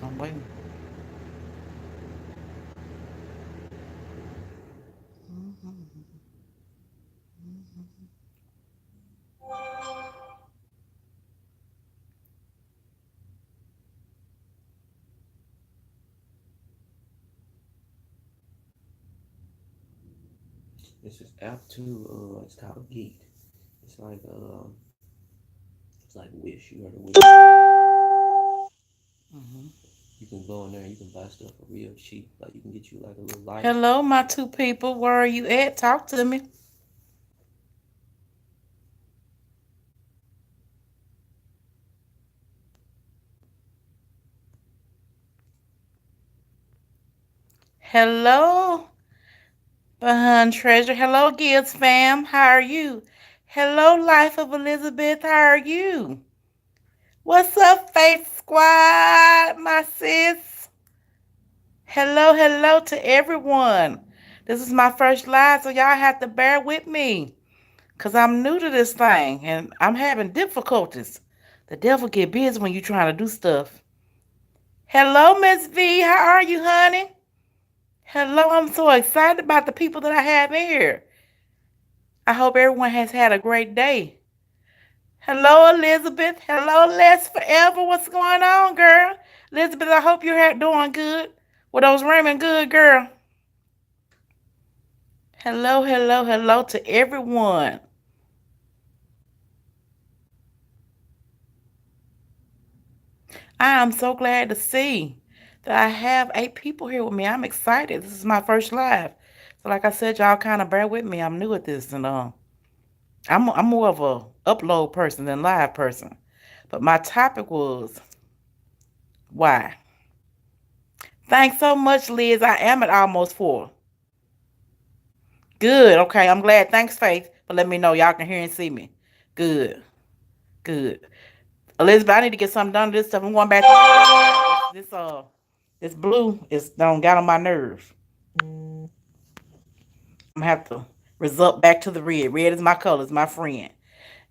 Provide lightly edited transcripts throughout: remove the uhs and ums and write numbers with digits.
I'm waiting. This is app too. It's called Geek. It's like it's like Wish. You heard of Wish? Mm-hmm. You can go in there. You can buy stuff for real cheap. Like you can get you like a little light. Hello, my two people. Where are you at? Talk to me. Hello, Behind Treasure. Hello, Gibbs fam. How are you? Hello, Life of Elizabeth. How are you? What's up, Faith Squad, my sis? Hello, hello to everyone. This is my first live, so y'all have to bear with me. Because I'm new to this thing and I'm having difficulties. The devil get busy when you trying to do stuff. Hello, Miss V. How are you, honey? Hello, I'm so excited about the people that I have in here. I hope everyone has had a great day. Hello, Elizabeth. Hello, Les Forever. What's going on, girl? Elizabeth, I hope you're doing good. Were those ramen good, girl? Hello, hello, hello to everyone. I am so glad to see that I have 8 people here with me. I'm excited. This is my first live. So like I said, y'all kind of bear with me. I'm new at this and I'm more of a upload person than live person. But my topic was why. Thanks so much, Liz. I am at almost 4. Good. Okay, I'm glad. Thanks, Faith, for letting me know y'all can hear and see me. Good. Good. Elizabeth, I need to get something done to this stuff. I'm going back to this blue is don't got on my nerves. I'm gonna have to result back to the red. Red is my color, is my friend.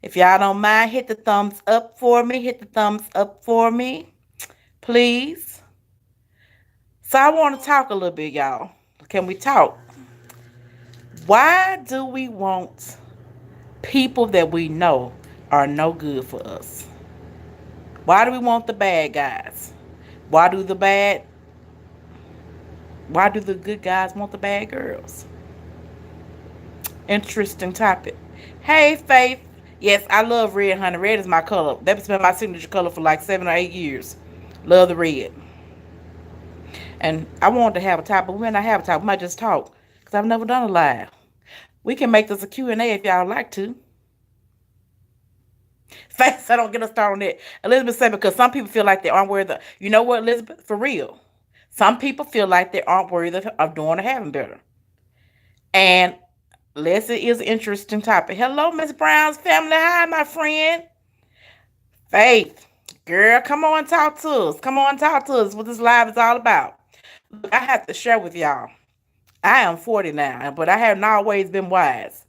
If y'all don't mind, hit the thumbs up for me. Hit the thumbs up for me, please. So I want to talk a little bit, y'all. Can we talk? Why do we want people that we know are no good for us? Why do we want the bad guys? Why do the bad why do the good guys want the bad girls? Interesting topic. Hey Faith. Yes, I love red, honey. Red is my color. That's been my signature color for like 7 or 8 years. Love the red. And I wanted to have a topic, but we might not have a topic. We might just talk. Because I've never done a live. We can make this a Q&A if y'all like to. Faith, I don't get us started on that. Elizabeth said because some people feel like they aren't worthy. You know what, Elizabeth? For real. Some people feel like they aren't worthy of doing or having better. And Leslie is an interesting topic. Hello, Miss Brown's family. Hi, my friend. Faith. Girl, come on, talk to us. Come on, talk to us. What this live is all about. Look, I have to share with y'all. I am 40 now, but I haven't always been wise.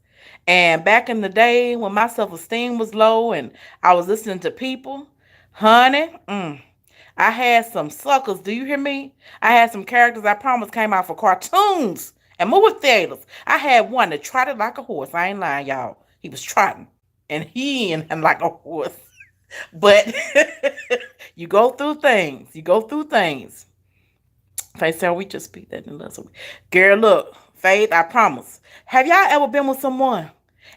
And back in the day when my self esteem was low and I was listening to people, honey, I had some suckers. Do you hear me? I had some characters I promised came out for cartoons and movie theaters. I had one that trotted like a horse. I ain't lying, y'all. He was trotting and he and like a horse. But you go through things. You go through things. Faith said, we just speak that in love. Girl, look, Faith, I promise. Have y'all ever been with someone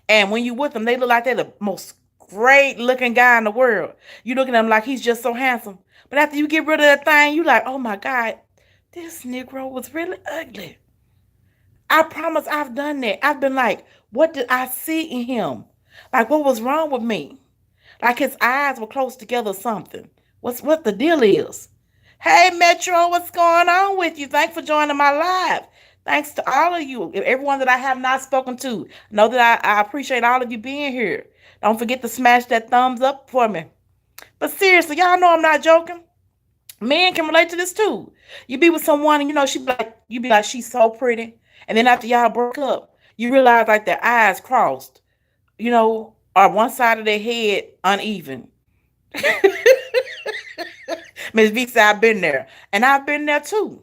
and when you with them, they look like they're the most great looking guy in the world? You look at them like he's just so handsome. But after you get rid of that thing, you like, oh my God, this Negro was really ugly. I promise I've done that. I've been like, what did I see in him? Like, what was wrong with me? Like his eyes were close together or something. What the deal is? Hey Metro, what's going on with you? Thanks for joining my live. Thanks to all of you, everyone that I have not spoken to. Know that I appreciate all of you being here. Don't forget to smash that thumbs up for me. But seriously, y'all know I'm not joking. Men can relate to this too. You be with someone and you be like, she's so pretty. And then after y'all broke up, you realize like their eyes crossed, or one side of their head uneven. Miss V said, I've been there. And I've been there too.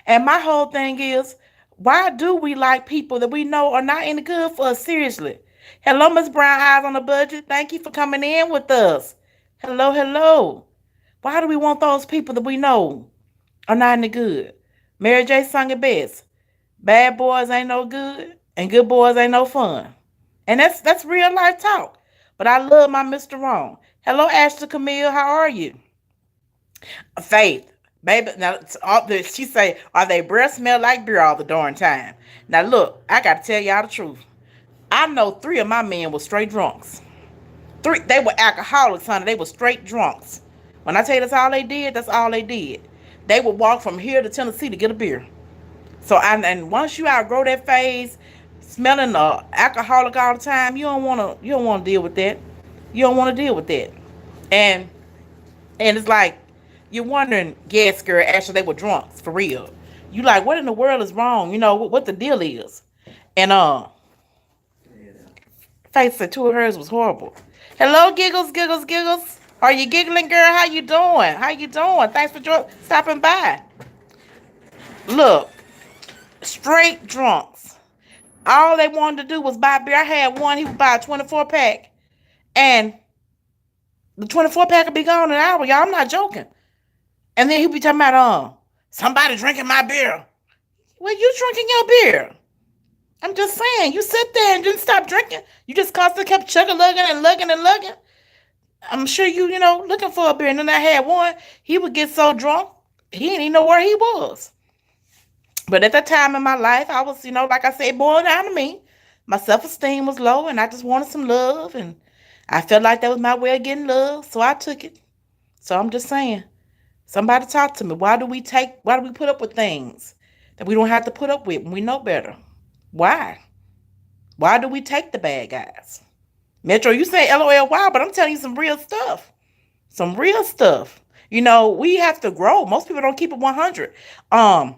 And my whole thing is, why do we like people that we know are not any good for us? Seriously. Hello, Miss Brown Eyes on the Budget. Thank you for coming in with us. Hello, hello. Why do we want those people that we know are not any good? Mary J sung it best. Bad boys ain't no good, and good boys ain't no fun. And that's real life talk. But I love my Mr. Wrong. Hello, Ashley Camille. How are you? Faith. Baby, now she say, are they breath smell like beer all the darn time? Now look, I gotta tell y'all the truth. I know 3 of my men were straight drunks. 3, they were alcoholics, honey. They were straight drunks. When I tell you that's all they did. They would walk from here to Tennessee to get a beer. So and once you outgrow that phase, smelling alcoholic all the time, you don't wanna deal with that. You don't want to deal with that. And and it's like you're wondering, yes, girl, actually they were drunks for real. You like, what in the world is wrong? What the deal is. And Faith said 2 of hers was horrible. Hello, giggles, giggles, giggles. Are you giggling, girl? How you doing? How you doing? Thanks for stopping by. Look, straight drunks. All they wanted to do was buy beer. I had one, he would buy a 24 pack. And the 24 pack would be gone in an hour, y'all. I'm not joking. And then he'd be talking about, somebody drinking my beer. Well, you drinking your beer. I'm just saying, you sit there and didn't stop drinking. You just constantly kept chugging, and lugging and lugging. I'm sure looking for a beer. And then I had one, he would get so drunk, he didn't even know where he was. But at that time in my life, I was, like I said, boiled down to me. My self-esteem was low, and I just wanted some love. And I felt like that was my way of getting love, so I took it. So I'm just saying, somebody talk to me. Why do we put up with things that we don't have to put up with when we know better? Why? Why do we take the bad guys? Metro, you say LOL, wow, but I'm telling you some real stuff. Some real stuff. We have to grow. Most people don't keep it 100. I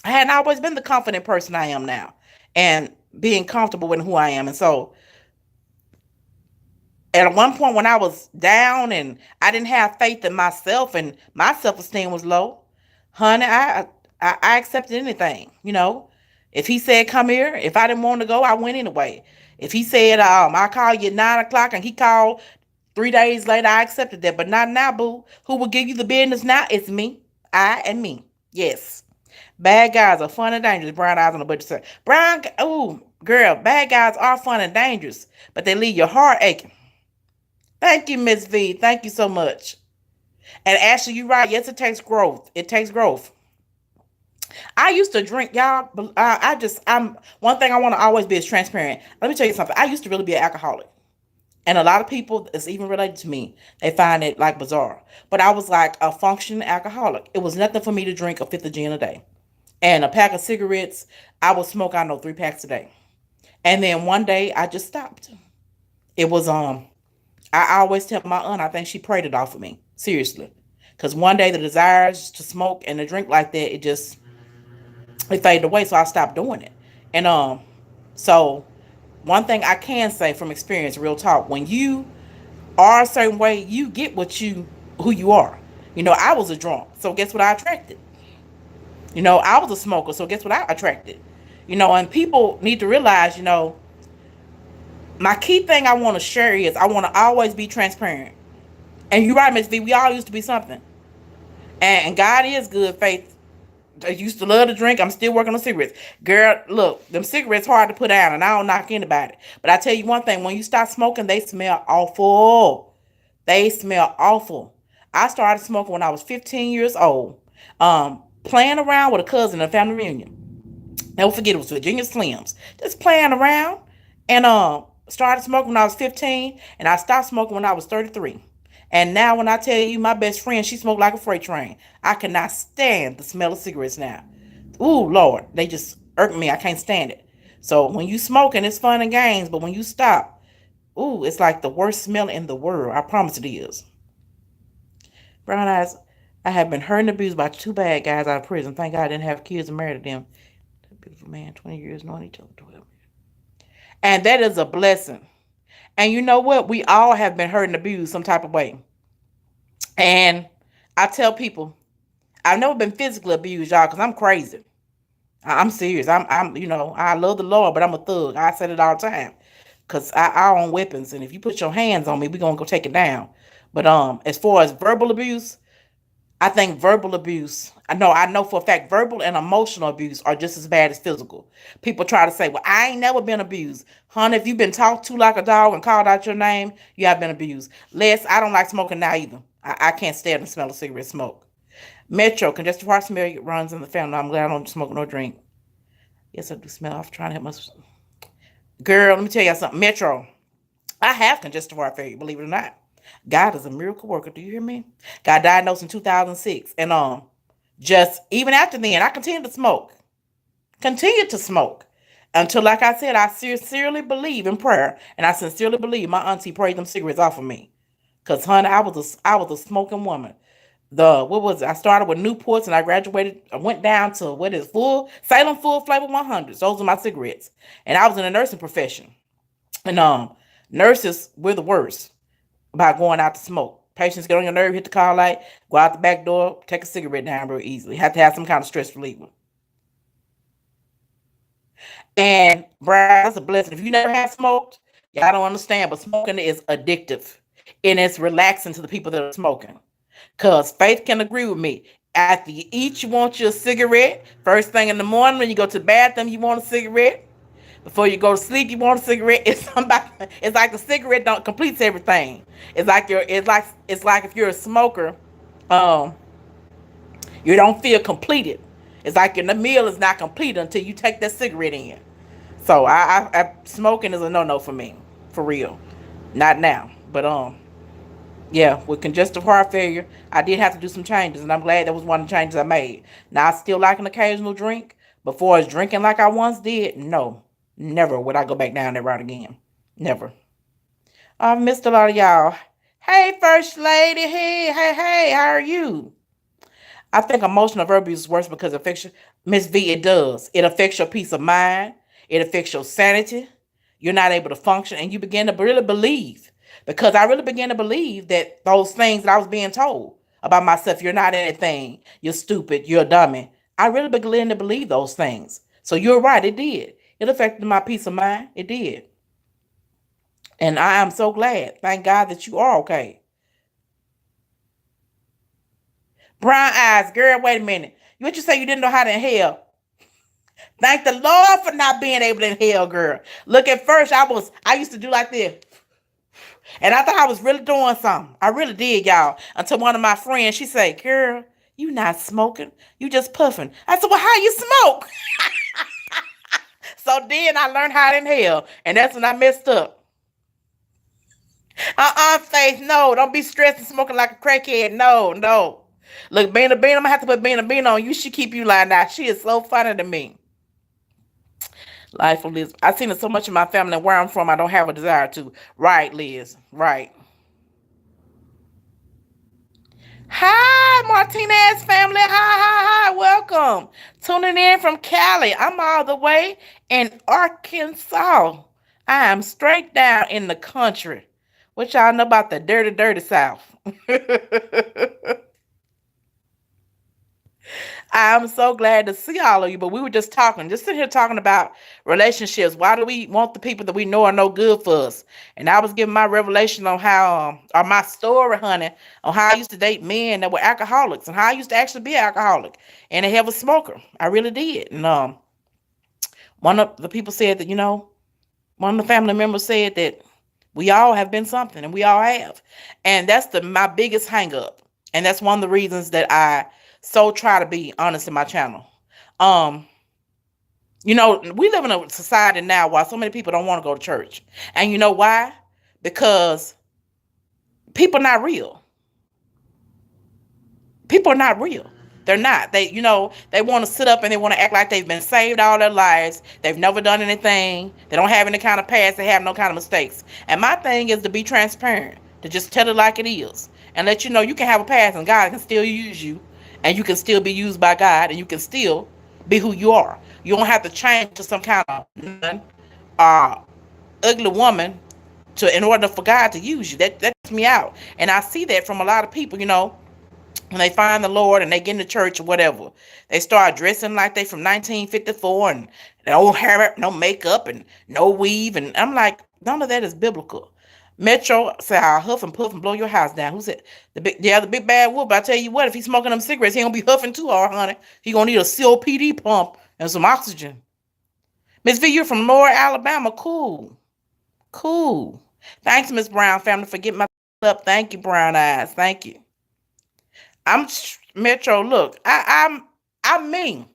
hadn't always been the confident person I am now, and being comfortable with who I am. And so at one point when I was down and I didn't have faith in myself and my self-esteem was low, honey, I accepted anything. If he said come here, if I didn't want to go, I went anyway. If he said I'll call you at 9 o'clock and he called 3 days later, I accepted that. But not now, boo. Who will give you the business now? It's me. I and me. Yes. Bad guys are fun and dangerous. Brown Eyes on the Budget said. Girl, bad guys are fun and dangerous, but they leave your heart aching. Thank you, Miss V. Thank you so much. And Ashley, you're right. Yes, it takes growth. It takes growth. I used to drink, y'all. I'm one thing I want to always be is transparent. Let me tell you something. I used to really be an alcoholic. And a lot of people that's even related to me, they find it like bizarre. But I was like a functioning alcoholic. It was nothing for me to drink a fifth of gin a day. And a pack of cigarettes, I would smoke, 3 packs a day. And then one day I just stopped. It was I always tell my aunt, I think she prayed it off of me. Seriously. Because one day the desires to smoke and to drink like that, it faded away, so I stopped doing it. And so one thing I can say from experience, real talk, when you are a certain way, you get who you are. I was a drunk, so guess what I attracted? I was a smoker, so guess what I attracted? And people need to realize, my key thing I want to share is I want to always be transparent. And you're right, Miss V, we all used to be something. And God is good, Faith. I used to love to drink. I'm still working on cigarettes. Girl, look, them cigarettes hard to put down, and I don't knock anybody. But I tell you one thing, when you start smoking, they smell awful. They smell awful. I started smoking when I was 15 years old. Playing around with a cousin at a family reunion. Never forget, it was Virginia Slims. Just playing around. And started smoking when I was 15, and I stopped smoking when I was 33. And now when I tell you my best friend, she smoked like a freight train. I cannot stand the smell of cigarettes now. Ooh, Lord, they just irk me. I can't stand it. So when you smoking, it's fun and games, but when you stop, ooh, it's like the worst smell in the world. I promise it is. Brown Eyes, I have been hurt and abused by 2 bad guys out of prison. Thank God I didn't have kids and married them. That beautiful man, 20 years knowing each other. 12 years. And that is a blessing. And you know what? We all have been hurt and abused some type of way. And I tell people I've never been physically abused, y'all, because I'm crazy. I'm serious. I love the Lord, but I'm a thug. I said it all the time. Cause I own weapons, and if you put your hands on me, we gonna go take it down. But as far as verbal abuse, I think verbal abuse. I know for a fact verbal and emotional abuse are just as bad as physical. People try to say, "Well, I ain't never been abused." Honey, if you've been talked to like a dog and called out your name, you have been abused. Les, I don't like smoking now either. I can't stand the smell of cigarette smoke. Metro, congestive heart smell runs in the family. I'm glad I don't smoke nor drink. Yes, I do smell. I'm trying to help my girl. Let me tell you something. Metro, I have congestive heart failure. Believe it or not, God is a miracle worker. Do you hear me? Got diagnosed in 2006, and just even after then, I continued to smoke until, like I said, I sincerely believe in prayer, and I sincerely believe my auntie prayed them cigarettes off of me. Cause honey, I was a smoking woman. What was it? I started with Newports and I graduated. I went down to what is full Salem full flavor 100s. Those are my cigarettes, and I was in the nursing profession. And nurses we're the worst about going out to smoke. Patients get on your nerve, hit the call light, go out the back door, take a cigarette down real easily. Have to have some kind of stress reliever. And Brad, that's a blessing. If you never have smoked, y'all don't understand, but smoking is addictive and it's relaxing to the people that are smoking. Cause Faith can agree with me. After you eat, you want your cigarette. First thing in the morning when you go to the bathroom, you want a cigarette. Before you go to sleep, you want a cigarette. It's like the cigarette don't completes everything. It's like if you're a smoker, um, you don't feel completed. It's like the meal is not complete until you take that cigarette in. So smoking is a no for me, for real. Not now, but yeah, with congestive heart failure, I did have to do some changes, and I'm glad that was one of the changes I made. Now I still like an occasional drink. Before I was drinking like I once did, no, never would I go back down that route again. Never. I've missed a lot of y'all. Hey, First Lady. Hey, how are you? I think emotional verbal abuse is worse because it affects you. Miss V, it does. It affects your peace of mind. It affects your sanity. You're not able to function, and you begin to really believe. Because I really began to believe that those things that I was being told about myself, you're not anything, you're stupid, you're a dummy. I really began to believe those things. So you're right, it did. It affected my peace of mind. It did. And I am so glad. Thank God that you are okay. Brown eyes, girl, wait a minute. What you say you didn't know how to inhale? Thank the Lord for not being able to inhale, girl. Look, at first I used to do like this. And I thought I was really doing something. I really did, y'all. Until one of my friends, she said, girl, you not smoking. You just puffing. I said, well, how you smoke? So then I learned how to inhale. And that's when I messed up. Faith, no. Don't be stressed and smoking like a crackhead. No. Look, Bina Bean, I'm going to have to put Bina Bean on. You should keep you lying out. She is so funny to me. Life of Liz. I've seen it so much in my family and where I'm from, I don't have a desire to. Right, Liz. Right. Hi, Martinez family. Hi. Welcome. Tuning in from Cali. I'm all the way in Arkansas. I am straight down in the country. What y'all know about the dirty South? I'm so glad to see all of you. But we were just sitting here talking about relationships. Why do we want the people that we know are no good for us? And I was giving my revelation on how, or my story, honey, on how I used to date men that were alcoholics and how I used to actually be an alcoholic and a heavy smoker. I really did. And one of the people said that, one of the family members said that we all have been something, and we all have. And that's my biggest hang up. And that's one of the reasons that I so try to be honest in my channel. Um, we live in a society now where so many people don't want to go to church. And you know why? Because people are not real. People are not real. They're not. They want to sit up and they want to act like they've been saved all their lives. They've never done anything. They don't have any kind of past. They have no kind of mistakes. And my thing is to be transparent, to just tell it like it is, and let you know you can have a past and God can still use you, and you can still be used by God, and you can still be who you are. You don't have to change to some kind of uh, ugly woman in order for God to use you. That's me out, and I see that from a lot of people. when they find the Lord and they get in the church or whatever, they start dressing like they from 1954 and no hair, no makeup, and no weave. And I'm like, none of that is biblical. Metro said, I'll huff and puff and blow your house down. Who said the big bad wolf? I tell you what, if he's smoking them cigarettes, he gonna be huffing too hard, honey. He gonna need a COPD pump and some oxygen. Miss V, you're from Lower Alabama. Cool. Cool. Thanks, Miss Brown family, for getting my up. Thank you, Brown Eyes. Thank you. I'm Metro. Look, I'm mean.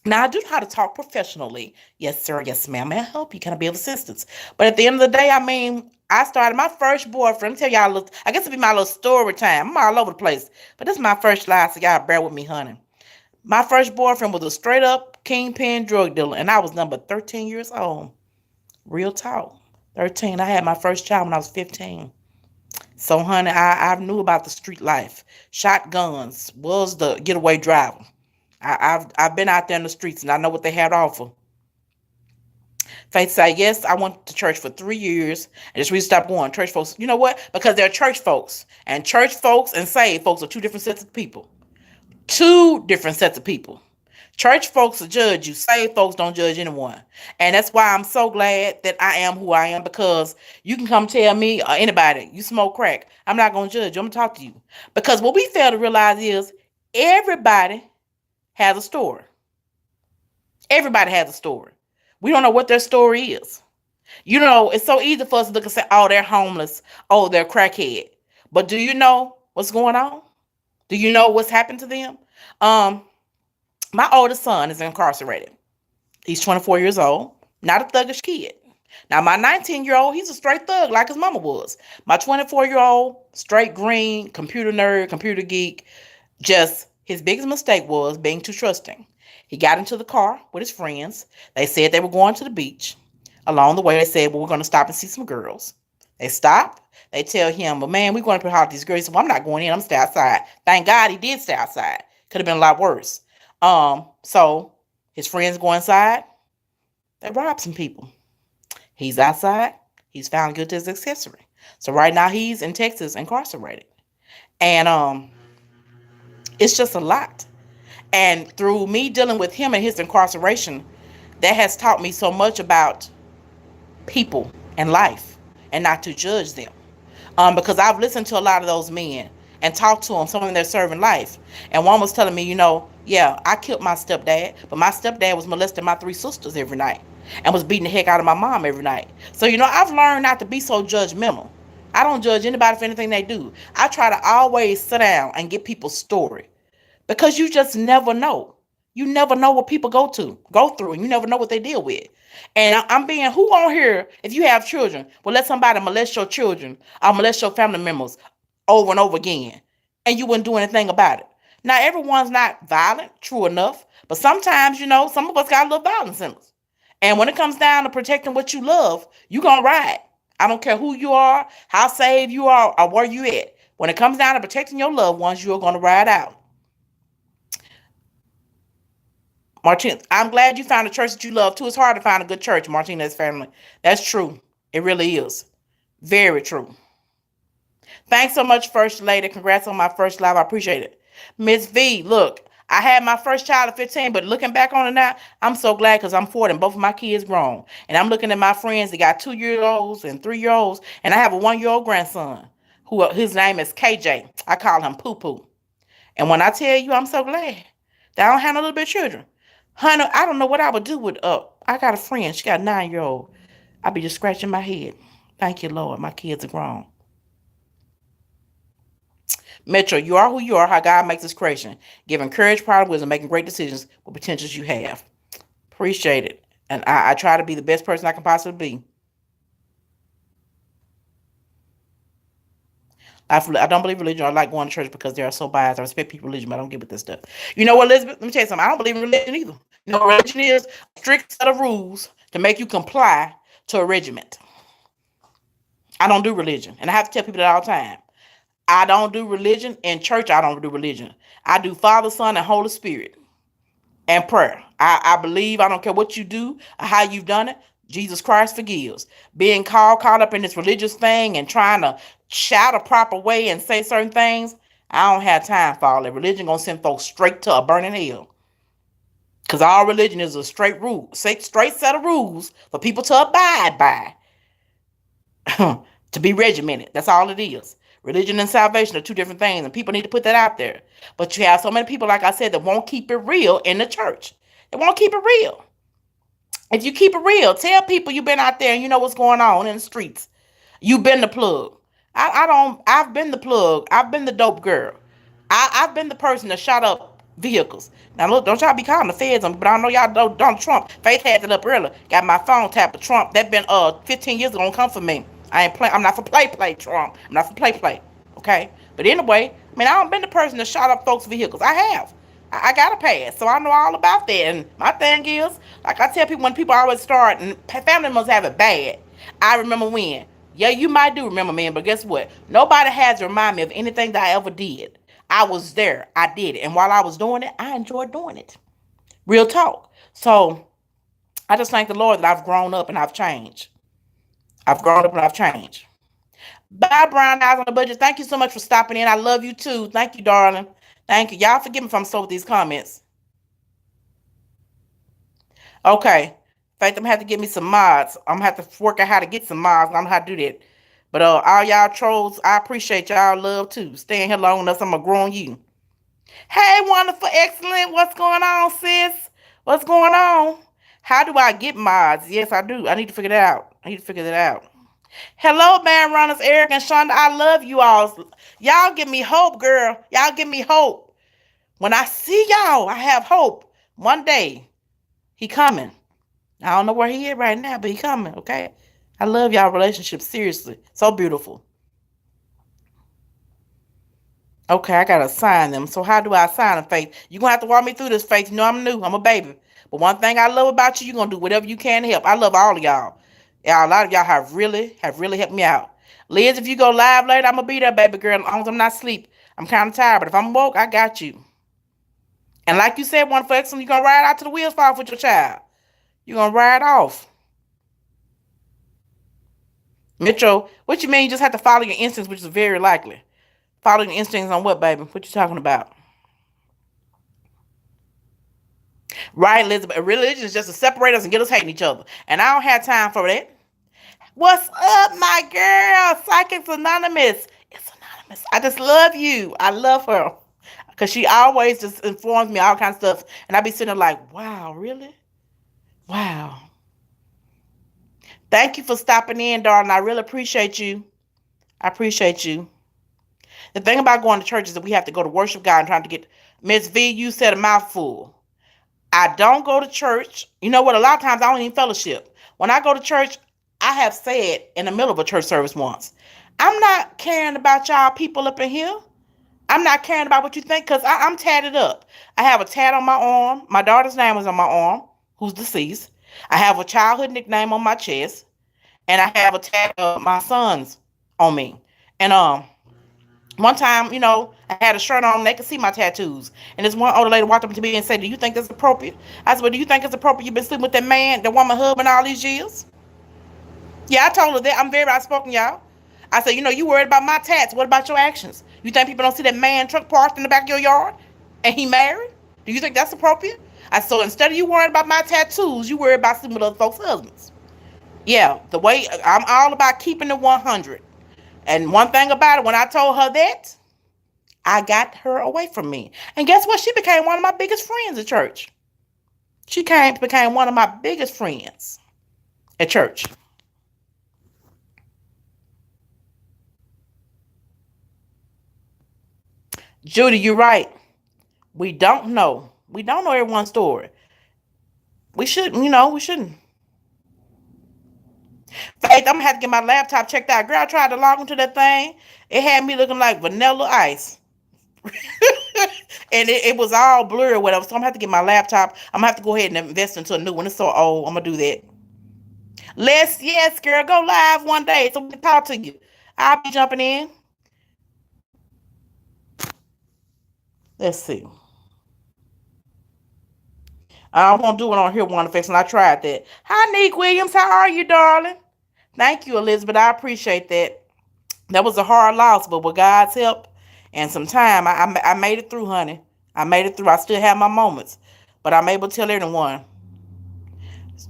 Now I do know how to talk professionally. Yes, sir. Yes, ma'am. May I help you? Can I be of assistance? But at the end of the day, I mean, I started my first boyfriend. Let me tell y'all a little, I guess it'll be my little story time. I'm all over the place. But this is my first lie, so y'all bear with me, honey. My first boyfriend was a straight up kingpin drug dealer, and I was number 13 years old. Real talk. 13. I had my first child when I was 15. So, honey, I knew about the street life. Shotguns was the getaway driver. I've been out there in the streets and I know what they had to offer. Faith said, yes, I went to church for 3 years and just really stopped going. Church folks, you know what? Because they're church folks. And church folks and saved folks are two different sets of people. Two different sets of people. Church folks will judge you. Saved folks don't judge anyone. And that's why I'm so glad that I am who I am, because you can come tell me or anybody, you smoke crack. I'm not going to judge you. I'm going to talk to you. Because what we fail to realize is everybody has a story. Everybody has a story. We don't know what their story is. You know, it's so easy for us to look and say, oh, they're homeless. Oh, they're crackhead. But do you know what's going on? Do you know what's happened to them? My oldest son is incarcerated. He's 24 years old, not a thuggish kid. Now, my 19-year-old, he's a straight thug like his mama was. My 24-year-old, straight green, computer nerd, computer geek, just his biggest mistake was being too trusting. He got into the car with his friends. They said they were going to the beach. Along the way, they said, well, we're going to stop and see some girls. They stop. They tell him, well, man, we're going to put out these girls. He said, well, I'm not going in. I'm stay outside. Thank God he did stay outside. Could have been a lot worse. So his friends go inside. They rob some people. He's outside. He's found guilty as accessory. So right now he's in Texas incarcerated. And it's just a lot. And through me dealing with him and his incarceration, that has taught me so much about people and life and not to judge them. Because I've listened to a lot of those men and talked to them, some of them that serving life. And one was telling me, yeah, I killed my stepdad, but my stepdad was molesting my 3 sisters every night and was beating the heck out of my mom every night. So, I've learned not to be so judgmental. I don't judge anybody for anything they do. I try to always sit down and get people's story, because you just never know. You never know what people go through, and you never know what they deal with. And I'm being, who on here, if you have children, will let somebody molest your children or molest your family members over and over again, and you wouldn't do anything about it? Now, everyone's not violent, true enough, but sometimes, some of us got a little violence in us. And when it comes down to protecting what you love, you're going to ride. I don't care who you are, how saved you are, or where you at. When it comes down to protecting your loved ones, you're going to ride out. Martinez, I'm glad you found a church that you love too. It's hard to find a good church, Martinez family. That's true. It really is. Very true. Thanks so much, First Lady. Congrats on my first live. I appreciate it. Miss V, look, I had my first child at 15, but looking back on it now, I'm so glad, because I'm 40 and both of my kids grown. And I'm looking at my friends that got 2-year-olds and 3-year-olds, and I have a 1-year-old grandson who his name is KJ. I call him Poo Poo. And when I tell you, I'm so glad that I don't have no little bit of children. Honey, I don't know what I would do with, I got a friend, she got a 9-year-old. I'd be just scratching my head. Thank you, Lord, my kids are grown. Metro, you are who you are, how God makes his creation. Giving courage, power, and wisdom, making great decisions with potentials you have. Appreciate it. And I try to be the best person I can possibly be. I don't believe in religion. I like going to church because they are so biased. I respect people's religion, but I don't get with this stuff. You know what, Elizabeth? Let me tell you something. I don't believe in religion either. You know what religion is? A strict set of rules to make you comply to a regiment. I don't do religion. And I have to tell people that all the time. I don't do religion. In church, I don't do religion. I do Father, Son, and Holy Spirit. And prayer. I believe, I don't care what you do or how you've done it, Jesus Christ forgives. Being caught up in this religious thing and trying to shout a proper way and say certain things, I don't have time for all that. Religion gonna send folks straight to a burning hell. Because all religion is a straight rule, straight set of rules for people to abide by, to be regimented. That's all it is. Religion and salvation are two different things, and people need to put that out there. But you have so many people, like I said, that won't keep it real in the church. They won't keep it real. If you keep it real, tell people you've been out there and you know what's going on in the streets. You've been the plug. I've been the plug. I've been the dope girl. I've been the person that shot up vehicles. Now look, don't y'all be calling the feds on me, but I know y'all know Donald Trump. Faith had it up earlier. Got my phone tapped with Trump. That been 15 years ago. Don't come for me. I ain't play. I'm not for play, Trump. I'm not for play. Okay. But anyway, I mean, I don't been the person that shot up folks' vehicles. I have. I got a pass, so I know all about that. And my thing is, like I tell people, when people always start, and family must have it bad. I remember when. Yeah, you might do remember, man, but guess what? Nobody has to remind me of anything that I ever did. I was there. I did it. And while I was doing it, I enjoyed doing it. Real talk. So I just thank the Lord that I've grown up and I've changed. I've grown up and I've changed. Bye, Brown Eyes on the Budget. Thank you so much for stopping in. I love you too. Thank you, darling. Thank you. Y'all forgive me if I'm slow with these comments. Okay. Faith, I'm gonna have to get me some mods. I'm gonna have to work out how to get some mods. I don't know how to do that. But all y'all trolls, I appreciate y'all love too. Staying here long enough, I'm gonna grow on you. Hey, wonderful, excellent. What's going on, sis? What's going on? How do I get mods? Yes, I do. I need to figure that out. Hello, man, runners, Eric and Shonda. I love you all. Y'all give me hope, girl. Y'all give me hope. When I see y'all, I have hope. One day, he coming. I don't know where he is right now, but he coming, okay? I love y'all relationship, seriously. So beautiful. Okay, I gotta assign them. So how do I assign them, Faith? You're gonna have to walk me through this, Faith. You know I'm new. I'm a baby. But one thing I love about you, you're gonna do whatever you can to help. I love all of y'all. Yeah, a lot of y'all have really helped me out. Liz, if you go live later, I'm gonna be there, baby girl. As long as I'm not asleep. I'm kind of tired, but if I'm woke, I got you. And like you said, one for excellent, you're gonna ride out to the wheels fall off with your child. You're gonna ride off. Mitchell, what you mean you just have to follow your instincts, which is very likely. Follow your instincts on what, baby? What you talking about? Right, Elizabeth. Religion is just to separate us and get us hating each other. And I don't have time for that. What's up, my girl? Psychics Anonymous. It's Anonymous. I just love you. I love her. Because she always just informs me all kinds of stuff. And I be sitting there like, wow, really? Wow. Thank you for stopping in, darling. I really appreciate you. I appreciate you. The thing about going to church is that we have to go to worship God and trying to get... Miss V, you said a mouthful. I don't go to church. You know what? A lot of times I don't even fellowship. When I go to church, I have said in the middle of a church service once, I'm not caring about y'all people up in here. I'm not caring about what you think because I'm tatted up. I have a tat on my arm. My daughter's name is on my arm, who's deceased. I have a childhood nickname on my chest. And I have a tat of my son's on me. And one time, I had a shirt on, they could see my tattoos. And this one older lady walked up to me and said, do you think that's appropriate? I said, well, do you think it's appropriate you've been sleeping with that man, the woman husband all these years? Yeah, I told her that. I'm very outspoken, y'all. I said, you worried about my tats. What about your actions? You think people don't see that man truck parked in the back of your yard and he married? Do you think that's appropriate? I said, so instead of you worrying about my tattoos, you worry about sleeping with other folks' husbands. Yeah, the way I'm all about keeping it 100. And one thing about it, when I told her that, I got her away from me. And guess what? She became one of my biggest friends at church. She became one of my biggest friends at church. Judy, you're right. We don't know. We don't know everyone's story. We shouldn't, we shouldn't. Faith, I'm going to have to get my laptop checked out. Girl, I tried to log into that thing. It had me looking like vanilla ice. And it was all blurry or whatever. So I'm going to have to get my laptop. I'm going to have to go ahead and invest into a new one. It's so old. I'm going to do that. Yes, girl. Go live one day so we can talk to you. I'll be jumping in. Let's see. I won't do it on here, one effects, and I tried that. Hi, Nick Williams. How are you, darling? Thank you, Elizabeth. I appreciate that. That was a hard loss, but with God's help, And some time I made it through, honey. I made it through. I still have my moments, but I'm able to tell everyone,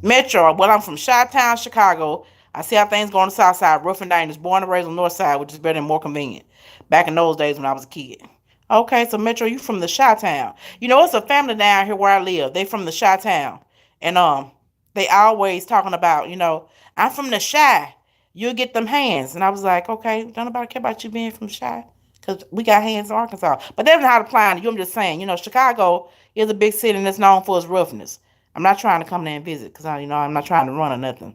Metro. Well, I'm from Chi-Town, Chicago. I see how things go on the South Side. Rough and dangerous. Born and raised on the North Side, which is better and more convenient. Back in those days when I was a kid. Okay, so Metro, you from the Chi-Town. You know, it's a family down here where I live. They from the Chi-Town, and they always talking about, I'm from the Chi. You'll get them hands, and I was like, okay, don't nobody care about you being from Chi, because we got hands in Arkansas. But that's not applying to you. I'm just saying, Chicago is a big city and it's known for its roughness. I'm not trying to come there and visit because I'm not trying to run or nothing.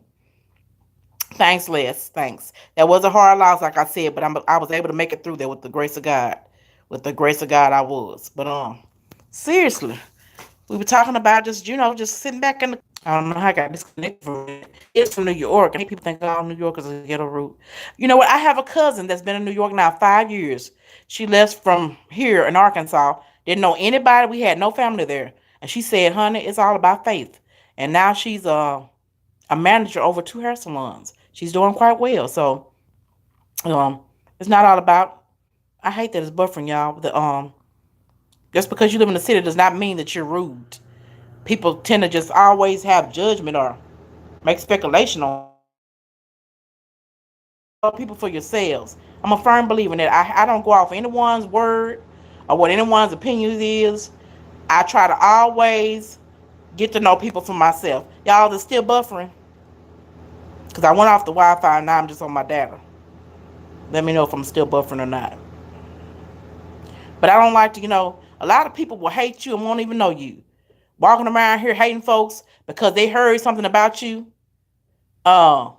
Thanks, Les. Thanks. That was a hard loss, like I said, but I was able to make it through there with the grace of God. With the grace of God, I was. But seriously, we were talking about just sitting back in the. I don't know how I got disconnected from it. It's from New York. And people think, oh, New York is a ghetto root. You know what? I have a cousin that's been in New York now 5 years. She left from here in Arkansas. Didn't know anybody. We had no family there. And she said, honey, it's all about faith. And now she's a manager over 2 hair salons. She's doing quite well. So it's not all about. I hate that it's buffering, y'all. Just because you live in the city does not mean that you're rude. People tend to just always have judgment or make speculation on people for yourselves. I'm a firm believer in that. I don't go off anyone's word or what anyone's opinion is. I try to always get to know people for myself. Y'all is still buffering because I went off the Wi-Fi and now I'm just on my data. Let me know if I'm still buffering or not. But I don't like to, a lot of people will hate you and won't even know you. Walking around here hating folks because they heard something about you. And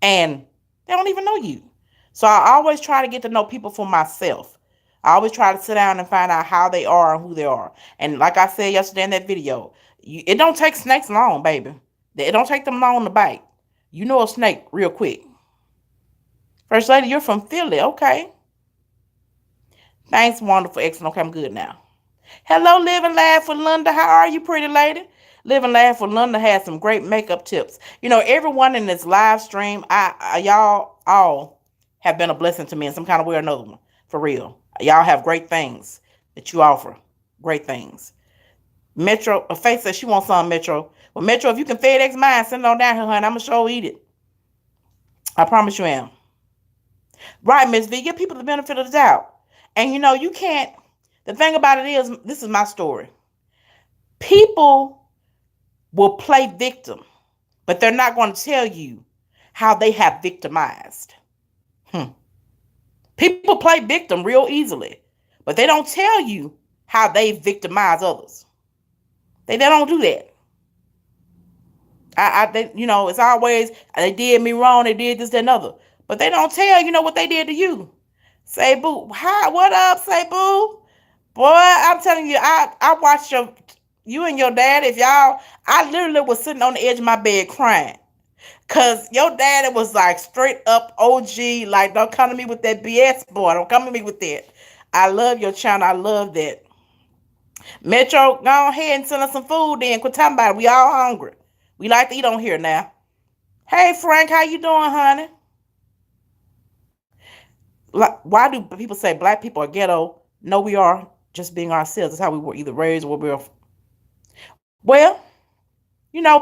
they don't even know you. So I always try to get to know people for myself. I always try to sit down and find out how they are and who they are. And like I said yesterday in that video, it don't take snakes long, baby. It don't take them long to bite. You know a snake real quick. First Lady, you're from Philly. Okay. Thanks, wonderful, excellent. Okay, I'm good now. Hello, Live and Laugh with Linda. How are you, pretty lady? Live and Laugh with Linda has some great makeup tips. Everyone in this live stream, y'all all have been a blessing to me in some kind of way or another one. For real. Y'all have great things that you offer. Great things. Metro, Faith says she wants some, Metro. Well, Metro, if you can FedEx mine, send it on down here, honey. I'm going to sure eat it. I promise you am. Right, Miss V, give people the benefit of the doubt. And you can't, the thing about it is, this is my story. People will play victim, but they're not going to tell you how they have victimized. People play victim real easily, but they don't tell you how they victimize others. They don't do that. It's always, they did me wrong, they did this, that, and other. But they don't tell, what they did to you. Say boo. Hi, what up, say boo? Boy, I'm telling you, I watched you and your dad. I literally was sitting on the edge of my bed crying. Cause your daddy was like straight up OG, like don't come to me with that BS, boy. Don't come to me with that. I love your channel. I love that. Metro, go ahead and send us some food then. Quit talking about it. We all hungry. We like to eat on here now. Hey Frank, how you doing, honey? Why do people say black people are ghetto? No, we are just being ourselves. That's how we were either raised or we're. Well,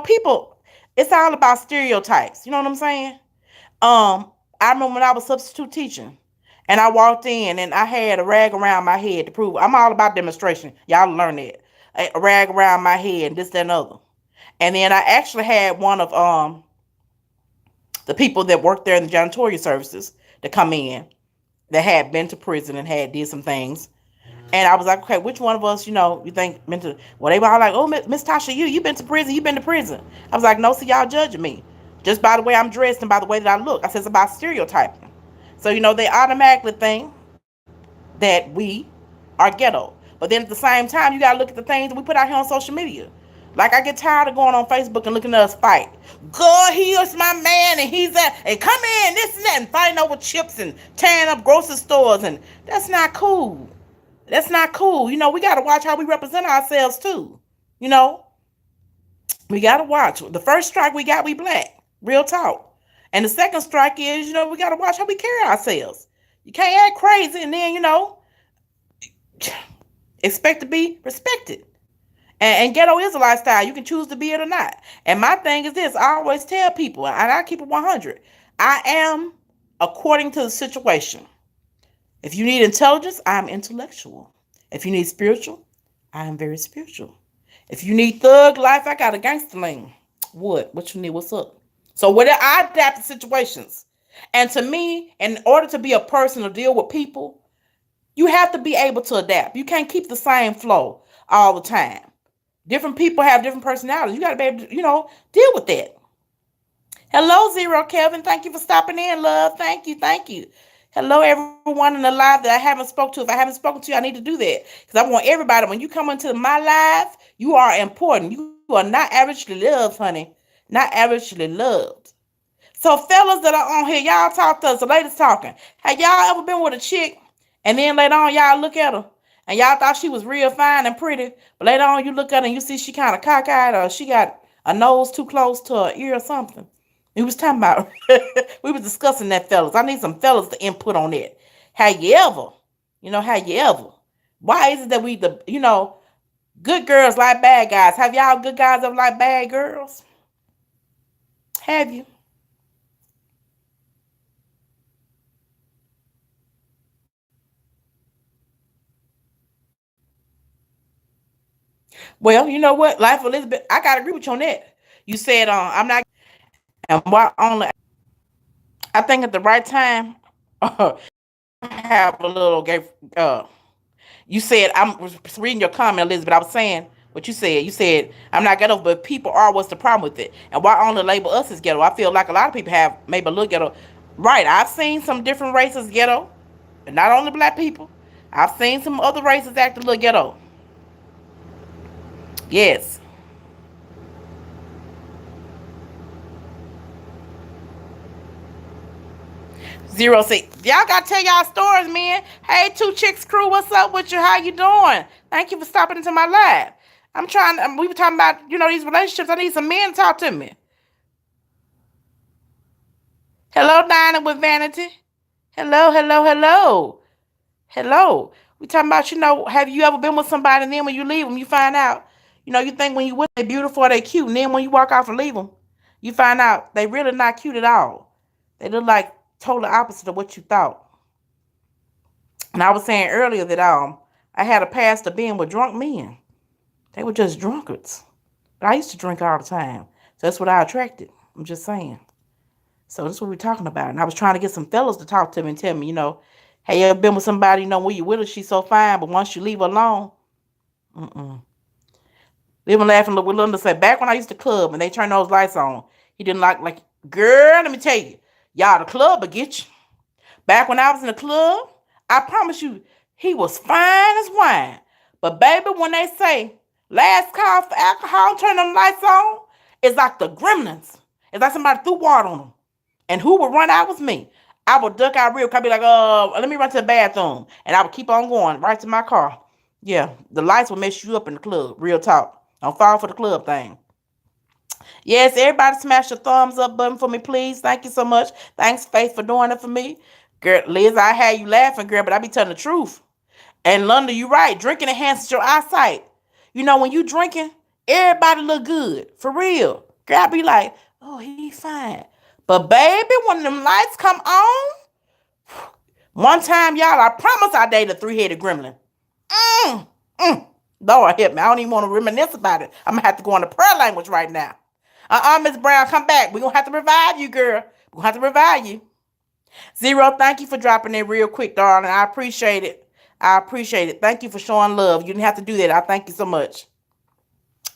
people, it's all about stereotypes. You know what I'm saying? I remember when I was substitute teaching and I walked in and I had a rag around my head to prove I'm all about demonstration. Y'all learn that. A rag around my head and this, that, and other. And then I actually had one of the people that worked there in the janitorial services to come in that had been to prison and had did some things. And I was like, okay, which one of us, you think been to, well, they were all like, oh, Miss Tasha, you've been to prison. You've been to prison. I was like, no, see, y'all judging me just by the way I'm dressed and by the way that I look. I said, it's about stereotyping. So, they automatically think that we are ghetto. But then at the same time, you got to look at the things that we put out here on social media. Like, I get tired of going on Facebook and looking at us fight. God, he is my man, and he's that, and come in, this and that, and fighting over chips and tearing up grocery stores, and that's not cool. That's not cool. We got to watch how we represent ourselves, too. We got to watch. The first strike we got, we black. Real talk. And the second strike is, we got to watch how we carry ourselves. You can't act crazy and then, expect to be respected. And ghetto is a lifestyle. You can choose to be it or not. And my thing is this: I always tell people, and I keep it 100. I am according to the situation. If you need intelligence, I'm intellectual. If you need spiritual, I am very spiritual. If you need thug life, I got a gangster lane. What? What you need? What's up? So whatever, I adapt to situations. And to me, in order to be a person to deal with people, you have to be able to adapt. You can't keep the same flow all the time. Different people have different personalities. You got to be able to, deal with that. Hello, Zero Kelvin. Thank you for stopping in, love. Thank you. Thank you. Hello, everyone in the live that I haven't spoken to. If I haven't spoken to you, I need to do that. Because I want everybody, when you come into my live, you are important. You are not averagely loved, honey. Not averagely loved. So, fellas that are on here, y'all talk to us. The ladies talking. Have y'all ever been with a chick and then later on y'all look at her and y'all thought she was real fine and pretty, but later on you look at her and you see she kind of cockeyed or she got a nose too close to her ear or something? We was talking about, we was discussing that, fellas. I need some fellas to input on that. Have you ever, have you ever? Why is it that good girls like bad guys? Have y'all good guys ever like bad girls? Have you? Well, you know what? Life Elizabeth, I gotta agree with you on that. You said I'm not, and why only I think at the right time have a little gave you said I'm reading your comment, Elizabeth. I was saying what you said. You said I'm not ghetto, but people are. What's the problem with it? And why only label us as ghetto? I feel like a lot of people have maybe a little ghetto. Right. I've seen some different races ghetto, and not only black people. I've seen some other races act a little ghetto. Yes. Zero six. Y'all gotta tell y'all stories, man. Hey, Two Chicks crew, what's up with you? How you doing? Thank you for stopping into my live. I'm trying. We were talking about these relationships. I need some men to talk to me. Hello, Dinah with Vanity. Hello, hello, hello, hello. We talking about have you ever been with somebody and then when you leave them, you find out, you think when you with them, they beautiful or they cute, and then when you walk off and leave them, you find out they really not cute at all. They look like totally opposite of what you thought. And I was saying earlier that I had a past of being with drunk men. They were just drunkards. But I used to drink all the time. So that's what I attracted. I'm just saying. So that's what we're talking about. And I was trying to get some fellas to talk to me and tell me, hey, you ever been with somebody, when you with her, she's so fine, but once you leave her alone, Living laughing with Linda said, back when I used to club and they turned those lights on, he didn't like, girl, let me tell you, y'all, the club will get you. Back when I was in the club, I promise you, he was fine as wine. But baby, when they say last call for alcohol, turn them lights on, it's like the gremlins. It's like somebody threw water on them. And who would run out was me. I would duck out real quick. I'd be like, let me run to the bathroom. And I would keep on going right to my car. Yeah, the lights will mess you up in the club. Real talk. Don't fall for the club thing. Yes, everybody smash the thumbs up button for me, please. Thank you so much. Thanks, Faith, for doing it for me. Girl, Liz, I had you laughing, girl, but I be telling the truth. And London, you right. Drinking enhances your eyesight. When you drinking, everybody look good. For real. Girl, I be like, oh, he fine. But baby, when them lights come on, one time, y'all, I promise I dated a three-headed gremlin. Lord help me. I don't even want to reminisce about it. I'm going to have to go into prayer language right now. Miss Brown, come back. We're going to have to revive you, girl. We're going to have to revive you. Zero, thank you for dropping in real quick, darling. I appreciate it. I appreciate it. Thank you for showing love. You didn't have to do that. I thank you so much.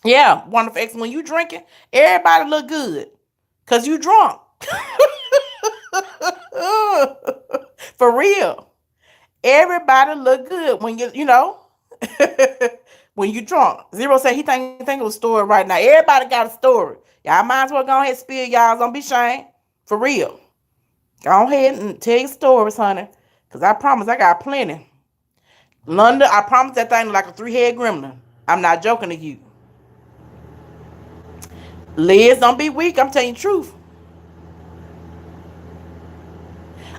Yeah, wonderful, excellent. When you drinking, everybody look good. Because you drunk. For real. Everybody look good when when you drunk. Zero said he think of a story right now. Everybody got a story. Y'all might as well go ahead and spill y'all. Don't be ashamed. For real. Go ahead and tell your stories, honey. Because I promise I got plenty. London, I promise that thing like a three-head gremlin. I'm not joking to you. Liz, don't be weak. I'm telling you the truth.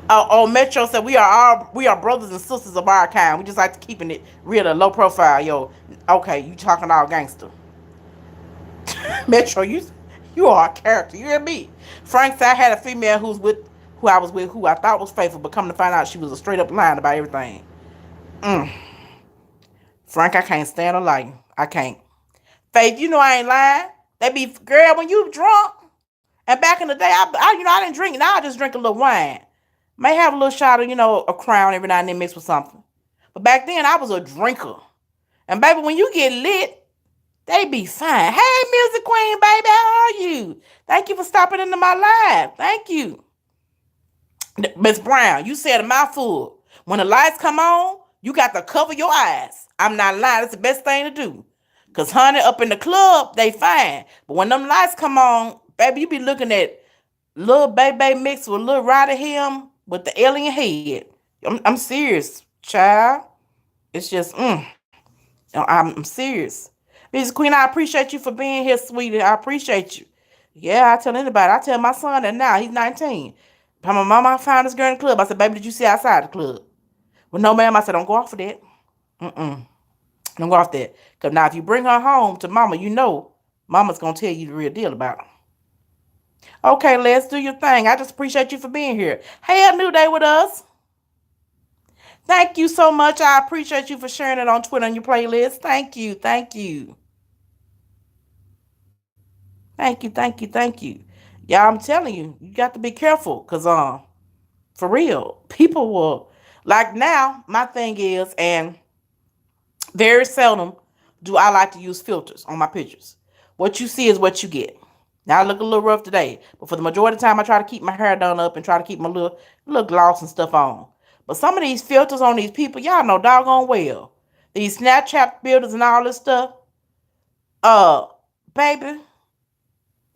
Metro said we are brothers and sisters of our kind. We just like to keeping it real and low profile, yo. Okay, you talking all gangster. Metro, you are a character. You hear me? Frank said I had a female who I was with who I thought was faithful, but come to find out she was a straight up lying about everything. Mm. Frank, I can't stand a lie. I can't. Faith, you know I ain't lying. They be girl when you drunk. And back in the day, I didn't drink. Now I just drink a little wine. May have a little shot of a Crown every now and then mixed with something. But back then I was a drinker. And baby, when you get lit, they be fine. Hey, Music Queen, baby, how are you? Thank you for stopping into my live. Thank you. Miss Brown, you said a mouthful. When the lights come on, you got to cover your eyes. I'm not lying. It's the best thing to do. Because, honey, up in the club, they fine. But when them lights come on, baby, you be looking at little baby mixed with little Ryder him with the alien head. I'm serious, child. It's just, I'm serious. Miss Queen, I appreciate you for being here, sweetie. I appreciate you. Yeah, I tell anybody. I tell my son that now. He's 19. My mama found this girl in the club. I said, baby, did you see outside the club? Well, no, ma'am. I said, don't go off of that. Don't go off that. Because now if you bring her home to mama, mama's going to tell you the real deal about her. Okay, let's do your thing. I just appreciate you for being here. Hey, a new day with us. Thank you so much. I appreciate you for sharing it on Twitter on your playlist. Thank you. Thank you. Thank you. Thank you. Thank you. Yeah, I'm telling you, you got to be careful because for real, people will like now, my thing is, and very seldom do I like to use filters on my pictures. What you see is what you get. Now I look a little rough today, but for the majority of the time I try to keep my hair done up and try to keep my little gloss and stuff on. But some of these filters on these people, y'all know doggone well. These Snapchat filters and all this stuff. Uh, baby,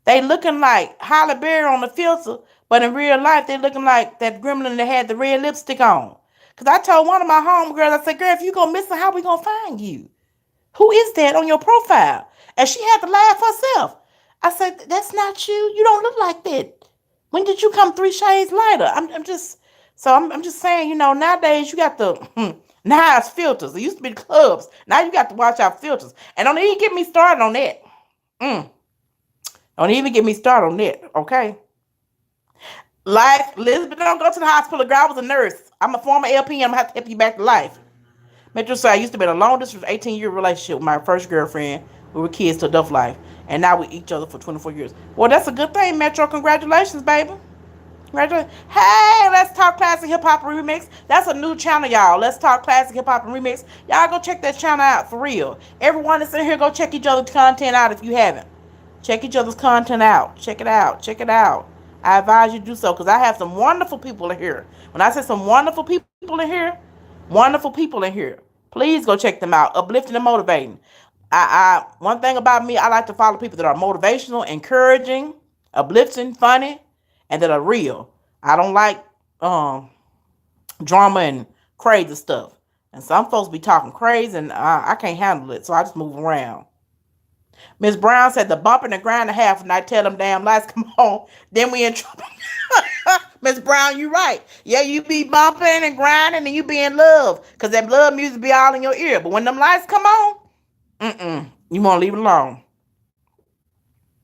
they looking like Halle Berry on the filter, but in real life they looking like that gremlin that had the red lipstick on. Cause I told one of my homegirls, I said, girl, if you go missing, how we gonna find you? Who is that on your profile? And she had to laugh herself. I said, that's not you. You don't look like that. When did you come 3 shades lighter? I'm just saying, nowadays you got the now it's filters. It used to be the clubs. Now you got to watch out filters. And don't even get me started on that. Don't even get me started on that, okay? Life, Elizabeth, don't go to the hospital. Girl, I was a nurse. I'm a former LPN. I'm going to have to help you back to life. Metro said I used to be in a long distance 18-year relationship with my first girlfriend. We were kids to adult life. And now we each other for 24 years. Well, that's a good thing, Metro. Congratulations, baby. Congratulations. Hey, Let's Talk Classic Hip Hop Remix. That's a new channel, y'all. Let's Talk Classic Hip Hop Remix. Y'all go check that channel out for real. Everyone that's in here, go check each other's content out if you haven't. Check each other's content out. Check it out. Check it out. I advise you to do so because I have some wonderful people in here. When I say some wonderful people in here, please go check them out. Uplifting and motivating. One thing about me, I like to follow people that are motivational, encouraging, uplifting, funny, and that are real. I don't like drama and crazy stuff. And some folks be talking crazy, and I can't handle it, so I just move around. Miss Brown said the bumping and grinding half, and I tell them damn lights come on, then we in trouble. Miss Brown, you right. Yeah, you be bumping and grinding, and you be in love, because that love music be all in your ear. But when them lights come on, you want to leave it alone.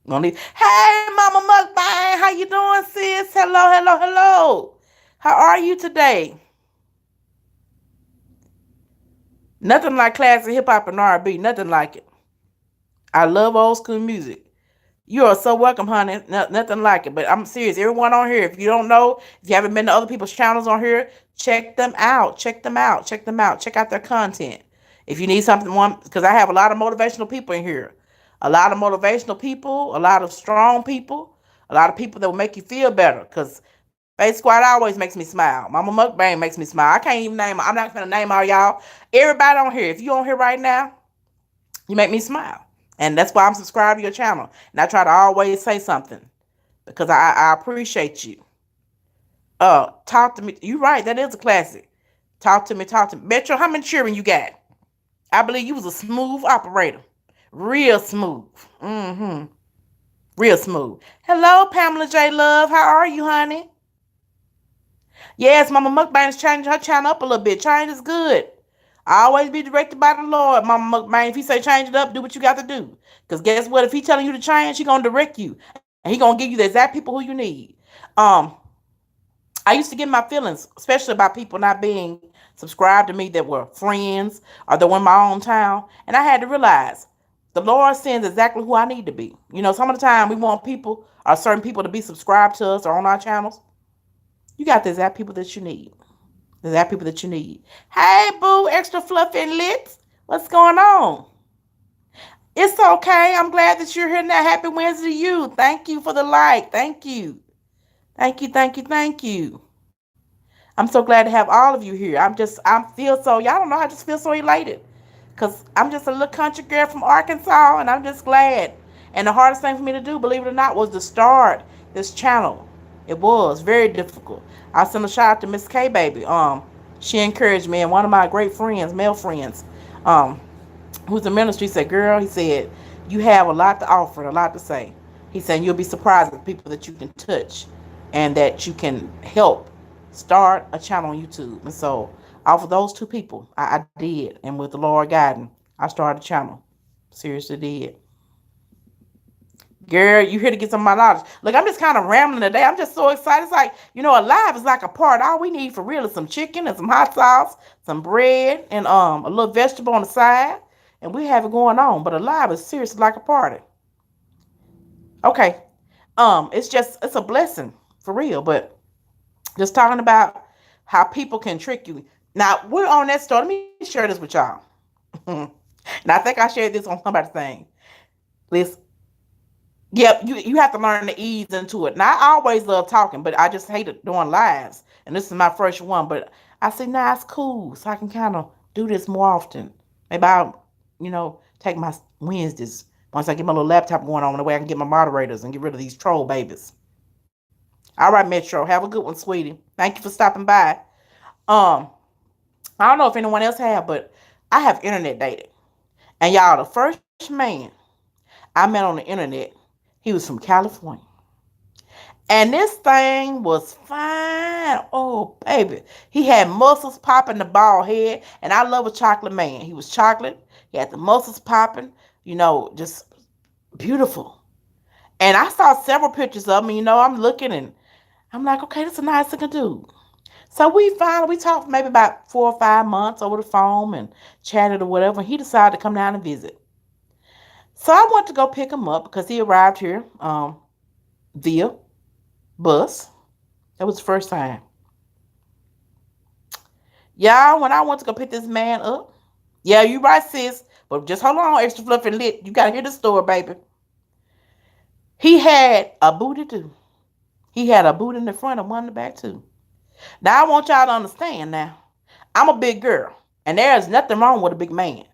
Hey, Mama Mukbang, how you doing, sis? Hello, hello, hello. How are you today? Nothing like classic hip hop and R&B. Nothing like it. I love old school music. You are so welcome, honey. Nothing like it. But I'm serious. Everyone on here, if you don't know, if you haven't been to other people's channels on here, check them out. Check them out. Check them out. Check out their content. If you need something, because I have a lot of motivational people in here. A lot of motivational people, a lot of strong people, a lot of people that will make you feel better. Because Faith Squad always makes me smile. Mama Mukbang makes me smile. I can't even name, I'm not going to name all y'all. Everybody on here, if you on here right now, you make me smile. And that's why I'm subscribed to your channel. And I try to always say something. Because I appreciate you. Talk to me. You're right, that is a classic. Talk to me. Metro, how many children you got? I believe you was a smooth operator. Real smooth. Real smooth. Hello, Pamela J. Love. How are you, honey? Yes, Mama Mukbang is changing her channel up a little bit. Change is good. Always be directed by the Lord, Mama Mukbang. If he say change it up, do what you got to do. Because guess what? If he telling you to change, he gonna direct you. And he gonna give you the exact people who you need. Um, I used to get my feelings, especially about people not being subscribed to me that were friends or that were in my own town. And I had to realize the Lord sends exactly who I need to be. You know, some of the time we want people or certain people to be subscribed to us or on our channels. You got the exact people that you need. The exact people that you need. Hey, boo, extra fluffy and lit. What's going on? It's okay. I'm glad that you're here now. Happy Wednesday to you. Thank you for the like. Thank you. Thank you, thank you, thank you. I'm so glad to have all of you here. I feel so, y'all don't know, I just feel so elated. Because I'm just a little country girl from Arkansas, and I'm just glad. And the hardest thing for me to do, believe it or not, was to start this channel. It was very difficult. I send a shout out to Miss K Baby. She encouraged me, and one of my great friends, male friends, um, who's in ministry, said, "Girl," he said, "you have a lot to offer and a lot to say." He said, "You'll be surprised at the people that you can touch and that you can help start a channel on YouTube." And so, off of those two people, I did. And with the Lord guiding, I started a channel. Seriously did. Girl, you here to get some of my knowledge. Look, I'm just kind of rambling today. I'm just so excited. It's like, alive is like a part. All we need for real is some chicken and some hot sauce, some bread, and a little vegetable on the side. And we have it going on. But alive is seriously like a party. Okay. It's a blessing for real. But just talking about how people can trick you. Now, we're on that story. Let me share this with y'all. And I think I shared this on somebody's thing. Listen. Yep, you have to learn to ease into it. Now, I always love talking, but I just hated doing lives. And this is my first one. But I said, nah, it's cool. So I can kind of do this more often. Maybe I'll, take my Wednesdays. Once I get my little laptop going on, the way I can get my moderators and get rid of these troll babies. All right, Metro. Have a good one, sweetie. Thank you for stopping by. Um, I don't know if anyone else have, but I have internet dating. And y'all, the first man I met on the internet, he was from California. And this thing was fine. Oh, baby. He had muscles popping, the bald head. And I love a chocolate man. He was chocolate. He had the muscles popping, just beautiful. And I saw several pictures of him. I'm looking and I'm like, okay, this is a nice looking dude. So we talked for maybe about 4 or 5 months over the phone and chatted or whatever. And he decided to come down and visit. So I went to go pick him up because he arrived here via bus. That was the first time. Y'all, when I went to go pick this man up, yeah, you right, sis. But just hold on, extra fluffy and lit. You gotta hear the story, baby. He had a booty too. He had a boot in the front and one in the back too. Now I want y'all to understand now. I'm a big girl. And there is nothing wrong with a big man.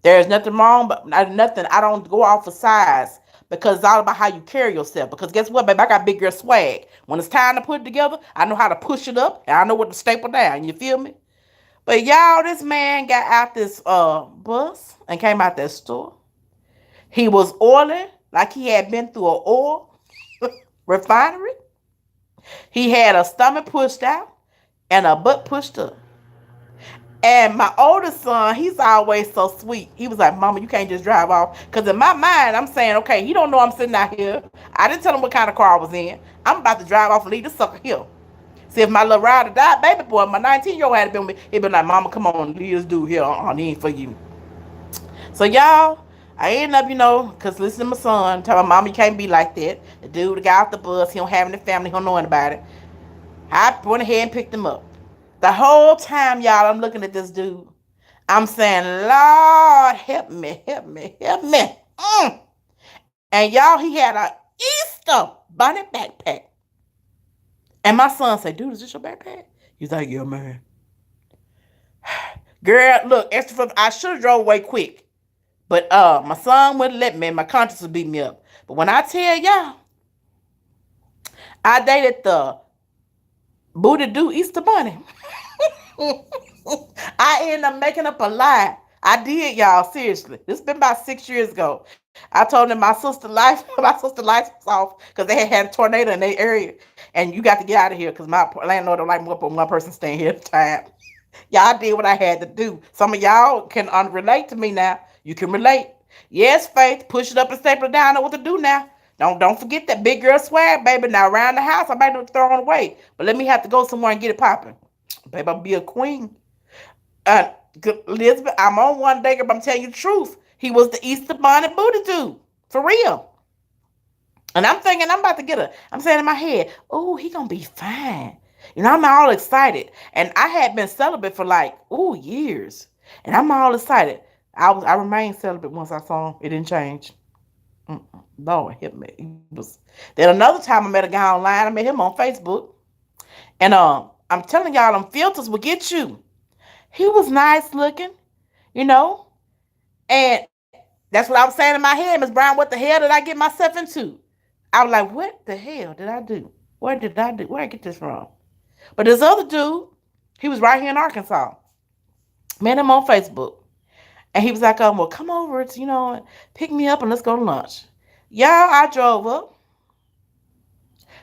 There is nothing wrong, but nothing. I don't go off of size because it's all about how you carry yourself. Because guess what, baby? I got big girl swag. When it's time to put it together, I know how to push it up and I know what to staple down. You feel me? But y'all, this man got out this bus and came out that store. He was oily like he had been through an oil refinery. He had a stomach pushed out and a butt pushed up. And my oldest son, he's always so sweet. He was like, "Mama, you can't just drive off." Because in my mind, I'm saying, okay, he don't know I'm sitting out here. I didn't tell him what kind of car I was in. I'm about to drive off and leave this sucker here. See, if my little rider died, baby boy, my 19-year-old had been with me, he'd been like, "Mama, come on, leave this dude here. He ain't for you." So, y'all, I ended up, because listen to my son, tell my mama, you can't be like that. The dude got off the bus. He don't have any family. He don't know anybody. I went ahead and picked him up. The whole time, y'all, I'm looking at this dude. I'm saying, "Lord, help me, help me, help me." And y'all, he had a Easter bunny backpack. And my son said, "Dude, is this your backpack?" He's like, "Yeah, man." Girl, look, extra. I should have drove away quick. But my son wouldn't let me. My conscience would beat me up. But when I tell y'all, I dated the Booty Doo Easter Bunny. I ended up making up a lie. I did, y'all. Seriously, this been about 6 years ago. I told them my sister life, my sister lights was off because they had a tornado in their area, and you got to get out of here because my landlord don't like more than one person staying here at a time. Y'all did what I had to do. Some of y'all can relate to me now. You can relate. Yes, Faith, push it up and staple it down. I know what to do now. Don't forget that big girl swag, baby. Now around the house, I might have to throw it away, but let me have to go somewhere and get it popping. Baby, I'll be a queen. Uh, Elizabeth, I'm on one day, but I'm telling you the truth. He was the Easter bonnet booty dude. For real. And I'm thinking I'm about to get a, I'm saying in my head, oh, he gonna be fine. I'm all excited. And I had been celibate for like, years. And I'm all excited. I remained celibate once I saw him. It didn't change. Lord, help me. It was. Then another time I met a guy online. I met him on Facebook. And I'm telling y'all, them filters will get you. He was nice looking, you know. And that's what I was saying in my head, Miss Brown. What the hell did I get myself into? I was like, what the hell did I do? Where did I do? Where did I get this from? But this other dude, he was right here in Arkansas. Met him on Facebook. And he was like, well, come over to, pick me up and let's go to lunch. Y'all, I drove up.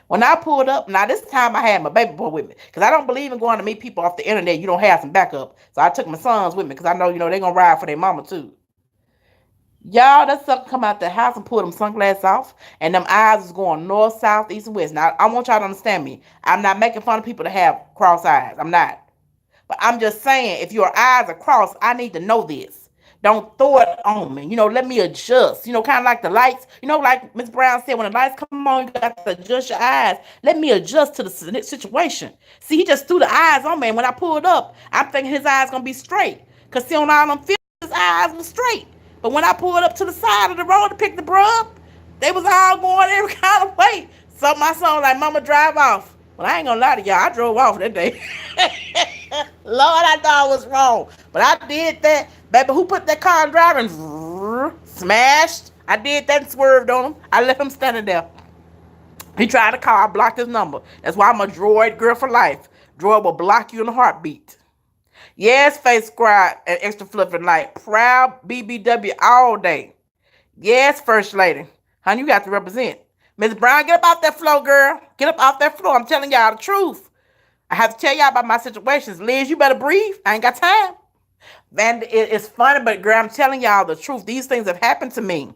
When I pulled up, now this time I had my baby boy with me. Because I don't believe in going to meet people off the internet. You don't have some backup. So I took my sons with me because I know, they're going to ride for their mama too. Y'all, that sucker come out the house and pull them sunglasses off. And them eyes was going north, south, east, and west. Now, I want y'all to understand me. I'm not making fun of people that have cross eyes. I'm not. But I'm just saying, if your eyes are crossed, I need to know this. Don't throw it on me. Let me adjust. Kind of like the lights. Like Miss Brown said, when the lights come on, you got to adjust your eyes. Let me adjust to the situation. See, he just threw the eyes on me. And when I pulled up, I'm thinking his eyes going to be straight. Because, see, on all them films, his eyes were straight. But when I pulled up to the side of the road to pick the bro up, they was all going every kind of way. So my son like, Mama, drive off. Well, I ain't going to lie to y'all. I drove off that day. Lord, I thought I was wrong. But I did that. Baby, who put that car in driving? Smashed. I did that and swerved on him. I left him standing there. He tried to call. I blocked his number. That's why I'm a droid girl for life. Droid will block you in a heartbeat. Yes, Face Squad and Extra Fluffy Light. Proud BBW all day. Yes, First Lady. Honey, you got to represent. Miss Brown, get up off that floor, girl. Get up off that floor. I'm telling y'all the truth. I have to tell y'all about my situations. Liz, you better breathe. I ain't got time. And it's funny, but girl, I'm telling y'all the truth. These things have happened to me.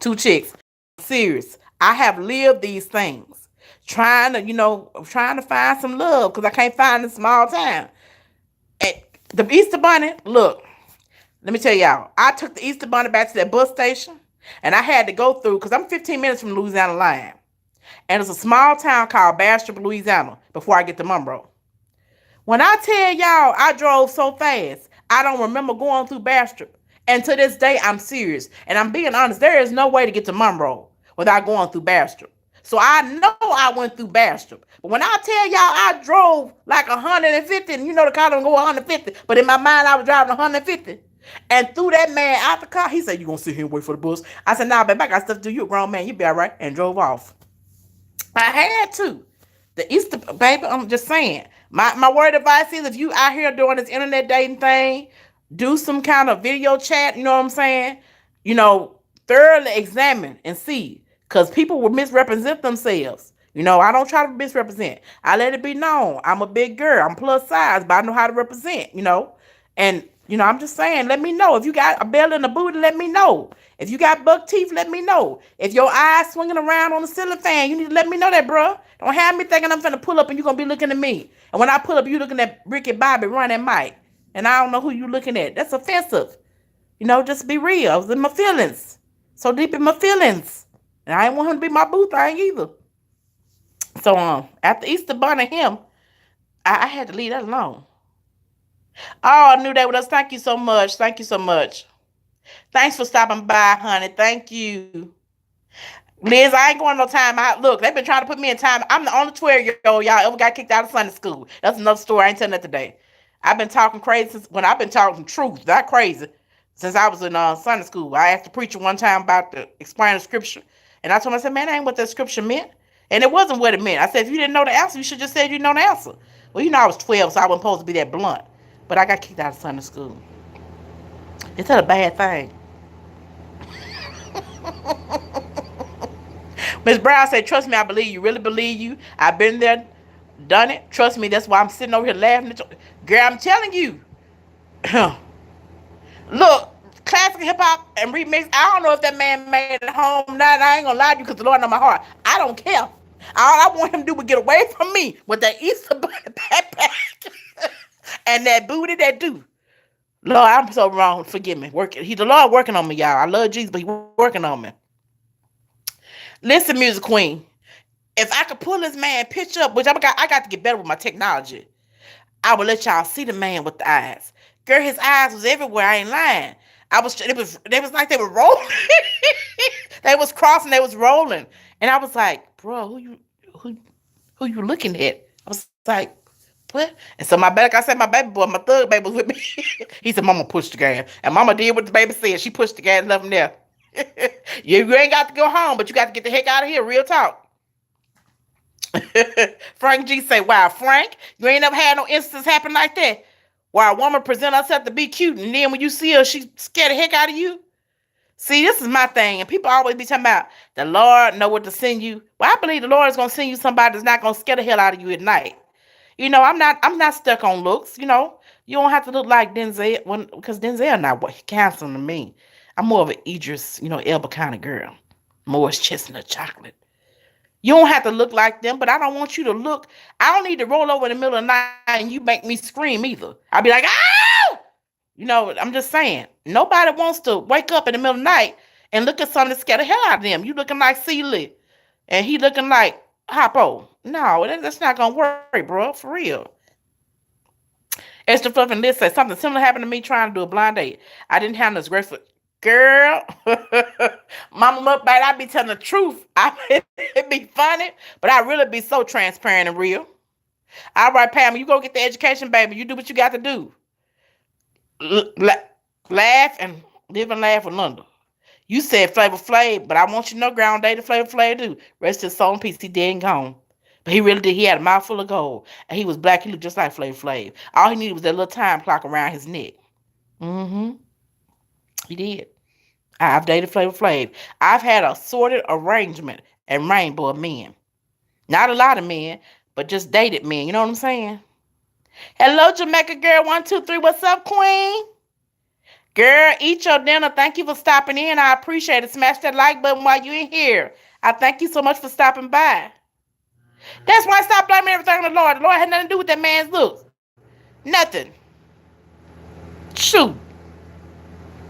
Two chicks. I'm serious. I have lived these things. Trying to find some love because I can't find a small town. And the Easter Bunny, look, let me tell y'all. I took the Easter Bunny back to that bus station, and I had to go through, because I'm 15 minutes from Louisiana line. And it's a small town called Bastrop, Louisiana, before I get to Monroe. When I tell y'all I drove so fast, I don't remember going through Bastrop. And to this day, I'm serious. And I'm being honest, there is no way to get to Monroe without going through Bastrop. So I know I went through Bastrop. But when I tell y'all I drove like 150, and the car don't go 150, but in my mind I was driving 150. And threw that man out the car. He said, you gonna sit here and wait for the bus? I said, nah, baby, I got stuff to do. You a grown man, you be all right. And drove off. I had to. The Easter, baby, I'm just saying. My word of advice is, if you out here doing this internet dating thing, do some kind of video chat, you know what I'm saying? Thoroughly examine and see. Because people will misrepresent themselves. I don't try to misrepresent. I let it be known. I'm a big girl. I'm plus size, but I know how to represent, And, I'm just saying, let me know. If you got a belly and a booty, let me know. If you got buck teeth, let me know. If your eyes swinging around on the ceiling fan, you need to let me know that, bro. Don't have me thinking I'm finna pull up and you're going to be looking at me. And when I pull up, you looking at Ricky Bobby running Mike. And I don't know who you looking at. That's offensive. Just be real. I was in my feelings. So deep in my feelings. And I ain't want him to be my boo thing either. So, after Easter Bunny him, I had to leave that alone. Oh, I knew that with us. Thank you so much. Thank you so much. Thanks for stopping by, honey. Thank you. Liz, I ain't going no time out. Look, they've been trying to put me in time. I'm the only 12-year-old y'all ever got kicked out of Sunday school. That's another story. I ain't telling that today. I've been talking crazy when I've been talking truth, not crazy, since I was in Sunday school. I asked the preacher one time about explaining the scripture. And I told him, I said, man, that ain't what that scripture meant. And it wasn't what it meant. I said, if you didn't know the answer, you should just said you know the answer. Well, I was 12, so I wasn't supposed to be that blunt. But I got kicked out of Sunday school. Is that a bad thing? Miss Brown said, trust me, I believe you. Really believe you. I've been there, done it. Trust me, that's why I'm sitting over here laughing at you. Girl, I'm telling you. Look, classic hip hop and remix. I don't know if that man made it home now. I ain't gonna lie to you because the Lord know my heart. I don't care. All I want him to do is get away from me with that Easter bunny backpack and that booty that do. Lord, I'm so wrong. Forgive me. The Lord working on me, y'all. I love Jesus, but He working on me. Listen, music queen. If I could pull this man picture up, which I got to get better with my technology, I would let y'all see the man with the eyes. Girl, his eyes was everywhere. I ain't lying. They was like they were rolling. They was crossing. They was rolling, and I was like, bro, who you looking at? I was like, what? And so like I said, my baby boy, my thug baby was with me. He said, Mama pushed the gas, and Mama did what the baby said. She pushed the gas and left him there. You ain't got to go home, but you got to get the heck out of here. Real talk. Frank G say, wow, Frank, you ain't never had no instance happen like that. Where a woman present herself to be cute, and then when you see her, she scared the heck out of you. See, this is my thing, and people always be talking about the Lord know what to send you. Well, I believe the Lord is gonna send you somebody that's not gonna scare the hell out of you at night. I'm not stuck on looks. You don't have to look like Denzel because Denzel not what handsome to me. I'm more of an Idris, Elba kind of girl. Morris chestnut chocolate. You don't have to look like them, but I don't want you to look. I don't need to roll over in the middle of the night and you make me scream either. I'll be like, ah! I'm just saying. Nobody wants to wake up in the middle of the night and look at something that scare the hell out of them. You looking like Celie and he looking like Hoppo. No, that's not going to work, bro. For real. Esther Fluff and Liz said something similar happened to me trying to do a blind date. I didn't have this graceful. Girl, Mama Mutt, baby, I be telling the truth. It be funny, but I really be so transparent and real. All right, Pam, you go get the education, baby. You do what you got to do. Laugh and live and laugh with Linda. You said Flavor Flav, but I want you to know Ground Day to Flavor Flav do. Rest his soul in peace. He dead and gone. But he really did. He had a mouthful of gold. And he was black. He looked just like Flavor Flav. All he needed was that little time clock around his neck. Mm-hmm. He did. I've dated Flavor Flav. I've had a sorted arrangement and rainbow of men. Not a lot of men, but just dated men. You know what I'm saying? Hello, Jamaica girl. 1, 2, 3. What's up, queen? Girl, eat your dinner. Thank you for stopping in. I appreciate it. Smash that like button while you're in here. I thank you so much for stopping by. That's why I stopped blaming everything on the Lord. The Lord had nothing to do with that man's looks. Nothing. Shoot.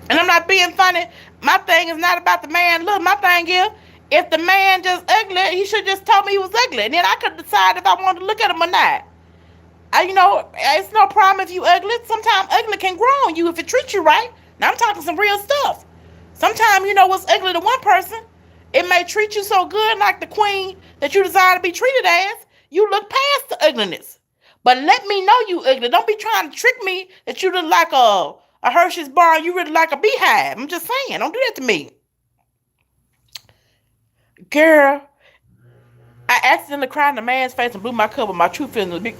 And I'm not being funny. My thing is not about the man look. My thing is, if the man just ugly, he should just told me he was ugly. And then I could decide if I wanted to look at him or not. It's no problem if you ugly. Sometimes ugly can grow on you if it treats you right. Now I'm talking some real stuff. Sometimes what's ugly to one person, it may treat you so good like the queen that you desire to be treated as, you look past the ugliness. But let me know you ugly. Don't be trying to trick me that you look like a Hershey's bar and you really like a beehive. I'm just saying, don't do that to me. Girl, I accidentally cried in the man's face and blew my cover. My true feelings was big.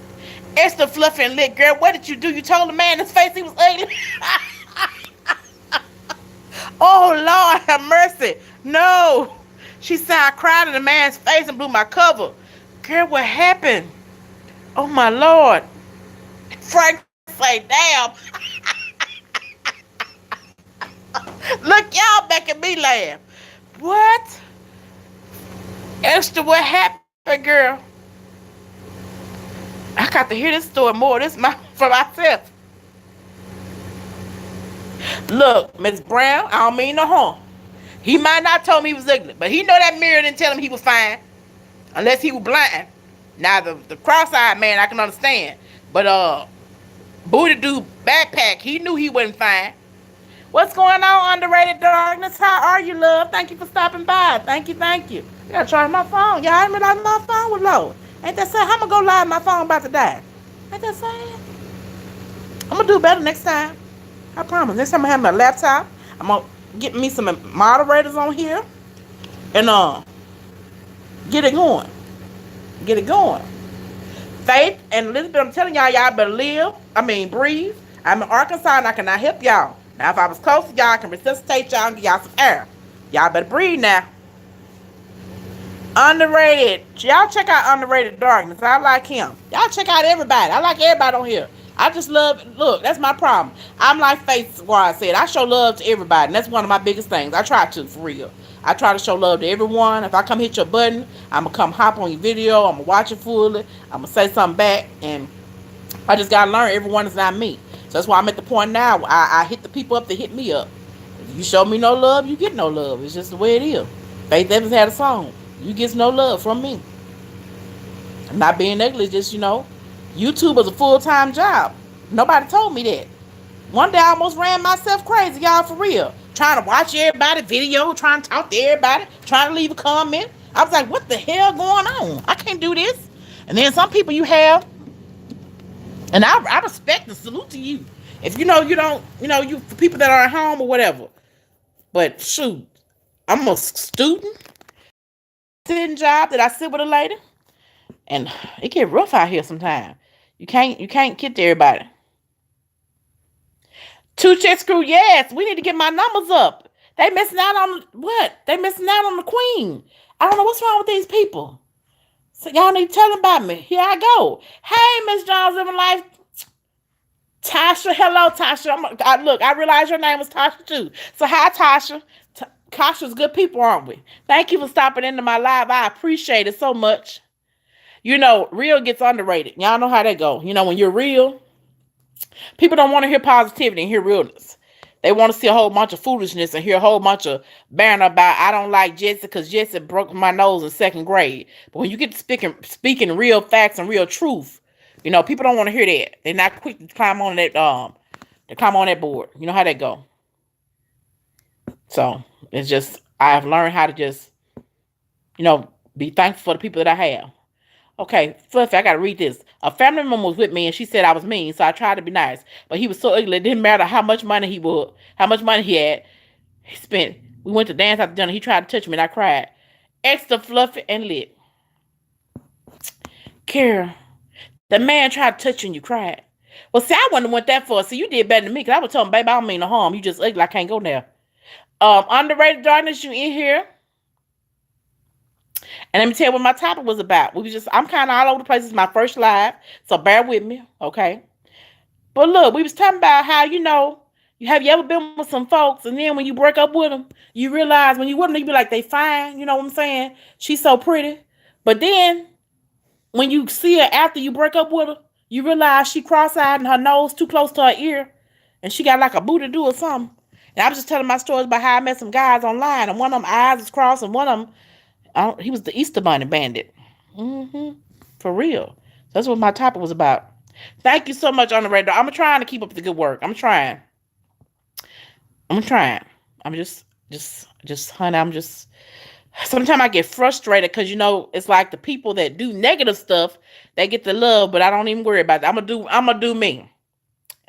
Esther Fluffy and Lit, girl, what did you do? You told the man in his face he was ugly? Oh, Lord, have mercy. No. She said I cried in the man's face and blew my cover. Girl, what happened? Oh, my Lord. Frank say, damn. Look, y'all making me laugh. What? Esther, what happened, girl? I got to hear this story more. This for myself. Look, Miss Brown, I don't mean no harm. He might not told me he was ugly, but he know that mirror didn't tell him he was fine. Unless he was blind. Now, the cross-eyed man, I can understand. But, Booty Dude backpack, he knew he wasn't fine. What's going on, Underrated Darkness? How are you, love? Thank you for stopping by. Thank you. I gotta charge my phone. Y'all ain't realize my phone was low. Ain't that sad? I'm gonna go live. My phone about to die. Ain't that sad? I'm gonna do better next time. I promise. Next time I have my laptop, I'm gonna get me some moderators on here and get it going. Faith and Elizabeth, I'm telling y'all better breathe. I'm in Arkansas and I cannot help y'all. Now, if I was close to y'all, I can resuscitate y'all and give y'all some air. Y'all better breathe now. Underrated. Y'all check out Underrated Darkness. I like him. Y'all check out everybody. I like everybody on here. I just love, look, that's my problem. I'm like Faith Squad said. I show love to everybody. And that's one of my biggest things. I try to, for real. I try to show love to everyone. If I come hit your button, I'm going to come hop on your video. I'm going to watch it fully. I'm going to say something back. And I just got to learn everyone is not me. So that's why I'm at the point now. I hit the people up that hit me up. If you show me no love, you get no love. It's just the way it is. Faith Evans had a song. You get no love from me. I'm not being ugly, just, YouTube is a full-time job. Nobody told me that. One day I almost ran myself crazy, y'all, for real. Trying to watch everybody's video, trying to talk to everybody, trying to leave a comment. I was like, what the hell going on? I can't do this. And then some people you have, and I respect and salute to you. If you don't, you for people that are at home or whatever. But shoot, I'm a student. Sitting job that I sit with a lady, and it get rough out here sometimes. You can't get to everybody. Two Check Screw, yes, we need to get my numbers up. They missing out on what? They missing out on the queen. I don't know what's wrong with these people. So y'all need to tell them about me. Here I go. Hey, Miss Jones Living Life. Tasha, hello, Tasha. Look, I realize your name was Tasha too. So hi, Tasha. Tasha's good people, aren't we? Thank you for stopping into my live. I appreciate it so much. Real gets underrated. Y'all know how that go. When you're real, people don't want to hear positivity and hear realness. They want to see a whole bunch of foolishness and hear a whole bunch of banner about, I don't like Jesse because Jesse broke my nose in 2nd grade. But when you get to speaking real facts and real truth, people don't want to hear that. They're not quick to climb on that board. You know how that go. So it's just, I've learned how to just, be thankful for the people that I have. Okay, Fluffy, I got to read this. A family member was with me and she said I was mean, so I tried to be nice. But he was so ugly, it didn't matter how much money he had. He spent. We went to dance after dinner. He tried to touch me and I cried. Extra fluffy and lit. Kara, the man tried to touch you and you cried. Well, see, I wouldn't have went that far. See, you did better than me because I would tell him, baby, I don't mean no harm. You just ugly. I can't go there. Underrated Darkness, you in here. And let me tell you what my topic was about. I'm kind of all over the place. It's my first live, so bear with me, okay? But look, we was talking about how, have you ever been with some folks, and then when you break up with them, you realize when you with them, you be like, they fine, you know what I'm saying? She's so pretty. But then, when you see her after you break up with her, you realize she cross-eyed and her nose too close to her ear, and she got like a booty do or something. And I was just telling my stories about how I met some guys online, and one of them eyes was crossed, and one of them, he was the Easter Bunny bandit. For real. That's what my topic was about. Thank you so much on the radar. I'm trying to keep up the good work. I'm trying. I'm just, honey, sometimes I get frustrated because, it's like the people that do negative stuff, they get the love, but I don't even worry about that. I'm going to do me.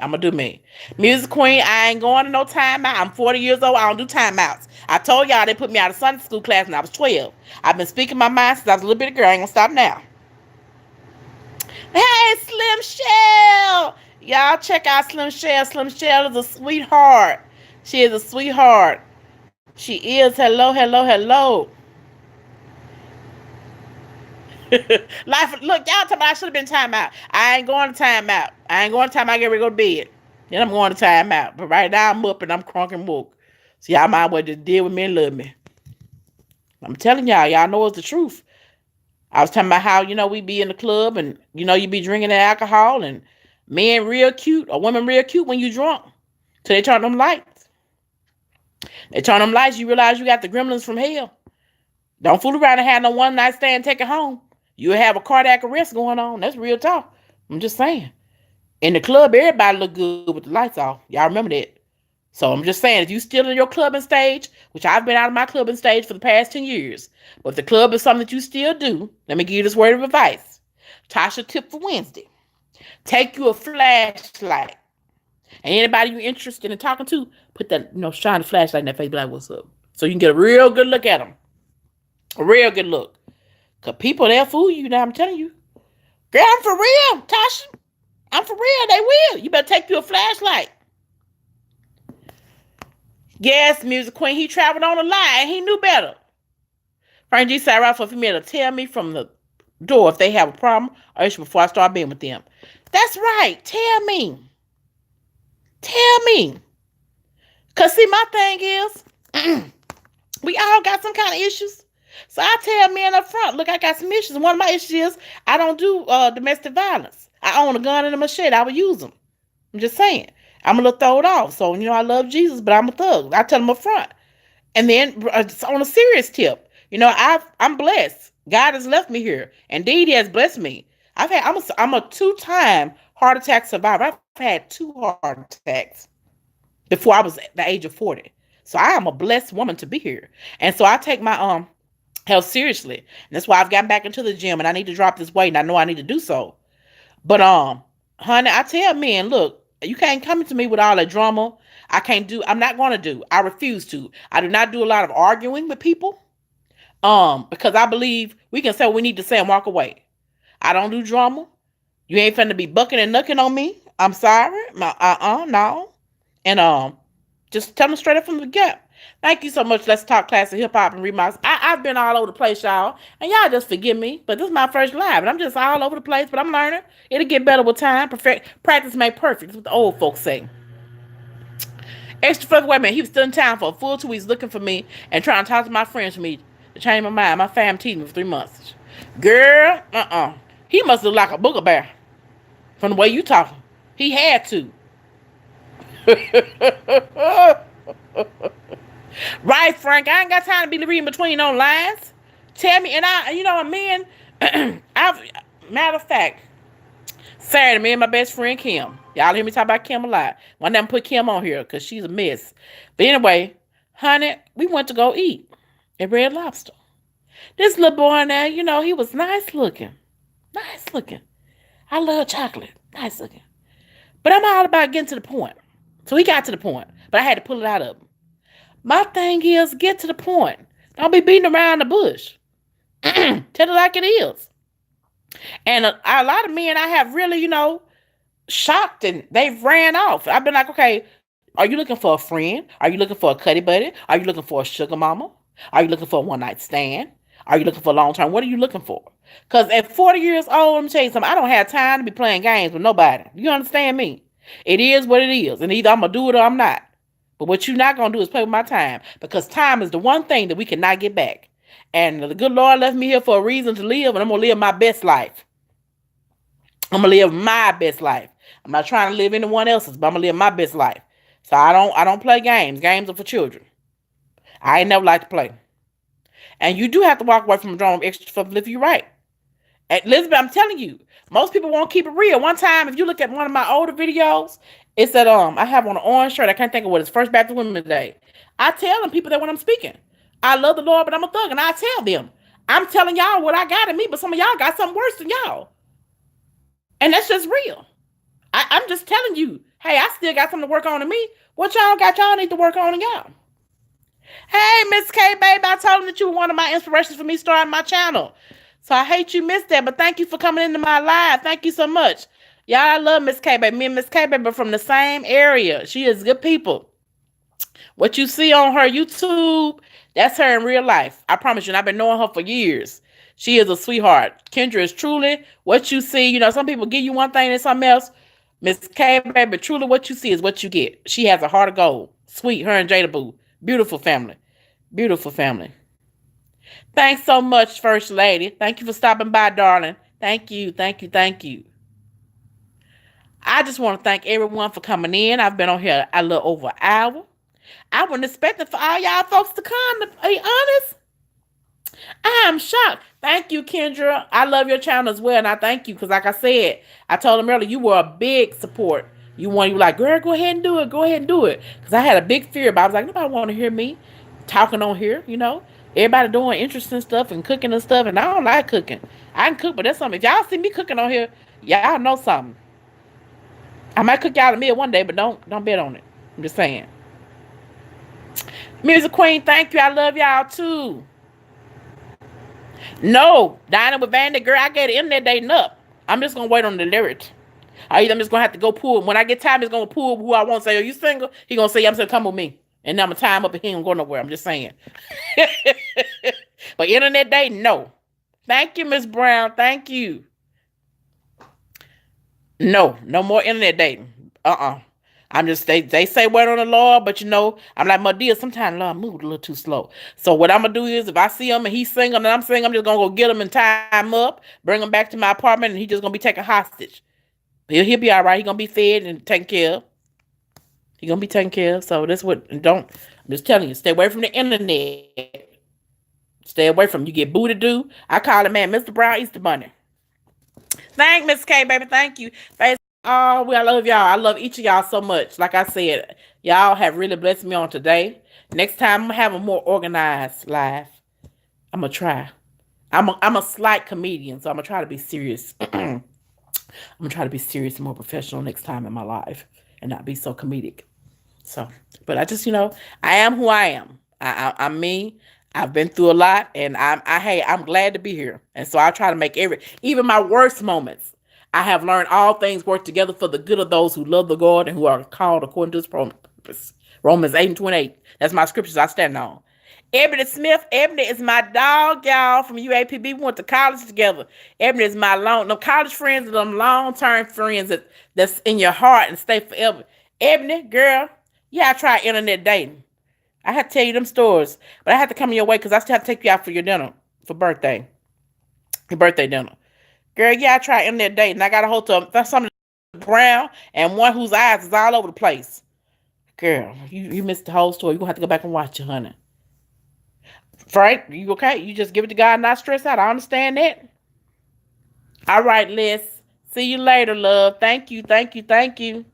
I'm going to do me. Music Queen, I ain't going to no timeout. I'm 40 years old. I don't do timeouts. I told y'all they put me out of Sunday school class when I was 12. I've been speaking my mind since I was a little bit of girl. I ain't going to stop now. Hey, Slim Shell. Y'all check out Slim Shell. Slim Shell is a sweetheart. She is a sweetheart. She is. Hello. Life, look, y'all talking about I should have been timeout. I ain't going to timeout. I get ready to go to bed. Then I'm going to timeout. But right now I'm up and I'm crunk and woke. So y'all might well just deal with me and love me. I'm telling y'all know it's the truth. I was talking about how, we be in the club and, you be drinking the alcohol and men real cute or women real cute when you drunk. So they turn them lights. They turn them lights, you realize you got the gremlins from hell. Don't fool around and have no one night stand and take it home. You'll have a cardiac arrest going on. That's real talk. I'm just saying. In the club, everybody look good with the lights off. Y'all remember that. So I'm just saying, if you still in your clubbing stage, which I've been out of my clubbing stage for the past 10 years, but if the club is something that you still do, let me give you this word of advice. Tasha tip for Wednesday. Take you a flashlight. And anybody you're interested in talking to, put that, shine the flashlight in their face, be like, what's up? So you can get a real good look at them. A real good look. Because people, they'll fool you. Now I'm telling you. Girl, I'm for real, Tasha. I'm for real. They will. You better take you a flashlight. Yes, Music Queen, he traveled on a lie and he knew better. Frank G sat right for a female to tell me from the door if they have a problem or issue before I start being with them. That's right. Tell me. Tell me. Because, see, my thing is, we all got some kind of issues. So I tell men up front, look, I got some issues. One of my issues is I don't do domestic violence. I own a gun and a machete. I would use them. I'm just saying. I'm a little throwed off. So, I love Jesus, but I'm a thug. I tell them up front. And then on a serious tip, I'm blessed. God has left me here. Indeed, He has blessed me. I'm a 2-time heart attack survivor. I've had 2 heart attacks before I was at the age of 40. So I am a blessed woman to be here. And so I take my health seriously. And that's why I've gotten back into the gym and I need to drop this weight and I know I need to do so. But honey, I tell men, look, you can't come to me with all that drama. I'm not going to do. I refuse to. I do not do a lot of arguing with people. Because I believe we can say what we need to say and walk away. I don't do drama. You ain't finna be bucking and knucking on me. I'm sorry. No. And just tell them straight up from the get. Thank you so much. Let's talk classic hip hop and remix. I've been all over the place, y'all, and y'all just forgive me. But this is my first live, and I'm just all over the place. But I'm learning. It'll get better with time. Practice make perfect. That's what the old folks say. Extra further, wait a minute. He was still in town for a full 2 weeks looking for me and trying to talk to my friends for me to change my mind. My fam teased me for 3 months. Girl, he must look like a booger bear from the way you talking. He had to. Right, Frank? I ain't got time to be reading between those lines. Tell me, and men, matter of fact, Saturday, me and my best friend Kim. Y'all hear me talk about Kim a lot. One of them put Kim on here because she's a mess. But anyway, honey, we went to go eat at Red Lobster. This little boy now, he was nice looking. Nice looking. I love chocolate. Nice looking. But I'm all about getting to the point. So he got to the point. But I had to pull it out of him. My thing is, get to the point. Don't be beating around the bush. Tell it like it is. And a lot of men I have really, shocked and they've ran off. I've been like, okay, are you looking for a friend? Are you looking for a cuddy buddy? Are you looking for a sugar mama? Are you looking for a one-night stand? Are you looking for long term? What are you looking for? Because at 40 years old, let me tell you something, I don't have time to be playing games with nobody. You understand me? It is what it is. And either I'm going to do it or I'm not. But what you're not going to do is play with my time. Because time is the one thing that we cannot get back. And the good Lord left me here for a reason to live. And I'm going to live my best life. I'm going to live my best life. I'm not trying to live anyone else's, but I'm going to live my best life. So I don't play games. Games are for children. I ain't never like to play. And you do have to walk away from a drum extra stuff if you're right. And Elizabeth, I'm telling you, most people won't keep it real. One time, if you look at one of my older videos, it's that I have on an orange shirt. I can't think of what it's First Baptist Women's Day. I tell them people that when I'm speaking, I love the Lord, but I'm a thug, and I tell them, I'm telling y'all what I got in me, but some of y'all got something worse than y'all, and that's just real. I'm just telling you, hey, I still got something to work on in me. What y'all got? Y'all need to work on in y'all. Hey, Miss K, baby, I told them that you were one of my inspirations for me starting my channel. So I hate you missed that, but thank you for coming into my live. Thank you so much. Y'all, I love Miss K, baby. Me and Miss K, baby are from the same area. She is good people. What you see on her YouTube, that's her in real life. I promise you, and I've been knowing her for years. She is a sweetheart. Kendra is truly what you see. Some people give you one thing and something else. Miss K, baby, truly what you see is what you get. She has a heart of gold. Sweet, her and Jada Boo. Beautiful family. Beautiful family. Thanks so much, First Lady. Thank you for stopping by, darling. Thank you, thank you, thank you. I just want to thank everyone for coming in. I've been on here a little over an hour. I wasn't expecting for all y'all folks to come, to be honest. I am shocked. Thank you, Kendra. I love your channel as well, and I thank you because, like I said, I told them earlier, you were a big support. You were like, girl, go ahead and do it. Go ahead and do it. Because I had a big fear, but I was like, nobody want to hear me talking on here, Everybody doing interesting stuff and cooking and stuff, and I don't like cooking. I can cook, but that's something. If y'all see me cooking on here, y'all know something. I might cook y'all a meal one day, but don't bet on it. I'm just saying. Music Queen, thank you. I love y'all too. No, dining with Vandy, girl, I get it in there dating up. I'm just gonna wait on the lyrics. I'm just gonna have to go pull. When I get time, he's gonna pull who I want. Say, are you single? He gonna say, I'm gonna come with me. And now I'm gonna tie him up and he ain't gonna go nowhere. I'm just saying. But internet dating, no. Thank you, Miss Brown. Thank you. No, no more internet dating. I'm just they say wait on the Lord, but I'm like Madea. Sometimes Lord moved a little too slow. So what I'm gonna do is if I see him and he's single and I'm single, I'm just gonna go get him and tie him up, bring him back to my apartment, and he's just gonna be taken hostage. He'll be all right. He's gonna be fed and taken care of. He's gonna be taken care of. So that's what don't I'm just telling you, stay away from the internet. Stay away from you get booty do. I call it man, Mr. Brown Easter Bunny. Thank Miss K, baby. Thank you. Oh, I love y'all. I love each of y'all so much. Like I said, y'all have really blessed me on today. Next time I'm gonna have a more organized live. I'm gonna try. I'm a slight comedian, so I'm gonna try to be serious. I'm gonna try to be serious and more professional next time in my life, and not be so comedic. So, but I just, I am who I am. I'm me. I've been through a lot, and I'm glad to be here. And so I try to make even my worst moments. I have learned all things work together for the good of those who love the God and who are called according to his purpose. Romans 8:28. That's my scriptures I stand on. Ebony Smith. Ebony is my dog, y'all, from UAPB. We went to college together. Ebony is my college friends and them long-term friends that's in your heart and stay forever. Ebony, girl, I try internet dating. I had to tell you them stories, but I had to come your way because I still have to take you out for your dinner, for birthday. Your birthday dinner. Girl, I tried internet dating. I got a hold of some brown and one whose eyes is all over the place. Girl, you missed the whole story. You're going to have to go back and watch it, honey. Frank, you okay? You just give it to God and not stress out. I understand that. All right, Liz. See you later, love. Thank you, thank you, thank you.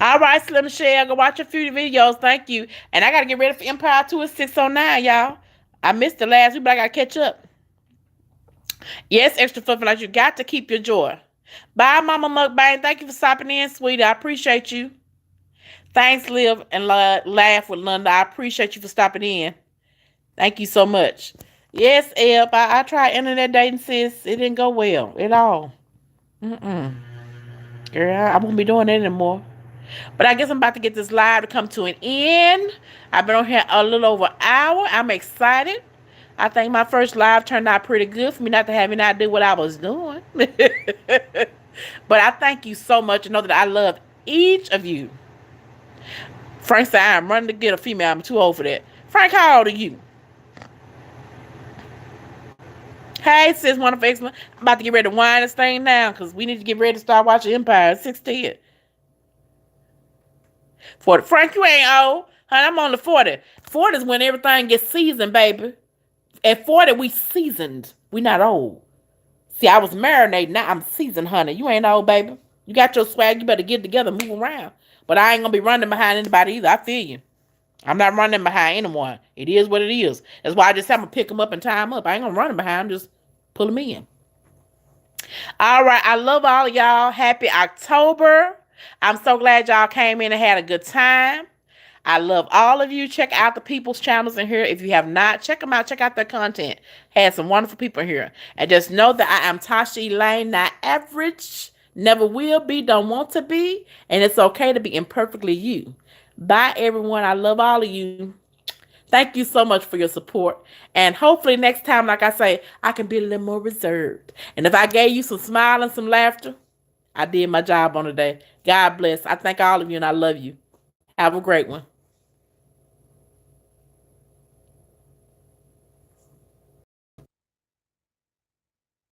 All right, Slim Shell, go watch a few videos. Thank you. And I got to get ready for Empire 2 at 6:09, y'all. I missed the last week, but I got to catch up. Yes, extra fluffy like you got to keep your joy. Bye, Mama Mukbang. Thank you for stopping in, sweetie. I appreciate you. Thanks, Live and Laugh with Linda. I appreciate you for stopping in. Thank you so much. Yes, Eb, I tried internet dating, sis. It didn't go well at all. Girl, I won't be doing that anymore. But I guess I'm about to get this live to come to an end. I've been on here a little over an hour. I'm excited. I think my first live turned out pretty good for me not to have any idea what I was doing. But I thank you so much and know that I love each of you. Frank said, I'm running to get a female. I'm too old for that. Frank, how old are you? Hey, sis, wonderful, excellent. I'm about to get ready to wind this thing down because we need to get ready to start watching Empire at 6:10. 40. Frank, you ain't old. Honey, I'm on the 40. 40 is when everything gets seasoned, baby. At 40, we seasoned. We not old. See, I was marinating. Now I'm seasoned, honey. You ain't old, baby. You got your swag. You better get together and move around. But I ain't going to be running behind anybody either. I feel you. I'm not running behind anyone. It is what it is. That's why I just have to pick them up and tie them up. I ain't going to run behind them. Just pull them in. All right. I love all of y'all. Happy October. I'm so glad y'all came in and had a good time. I love all of you. Check out the people's channels in here. If you have not, check them out. Check out their content. Had some wonderful people here. And just know that I am Tasha Elaine, not average, never will be, don't want to be. And it's okay to be imperfectly you. Bye, everyone. I love all of you. Thank you so much for your support. And hopefully next time, like I say, I can be a little more reserved. And if I gave you some smile and some laughter, I did my job on the day. God bless. I thank all of you and I love you. Have a great one.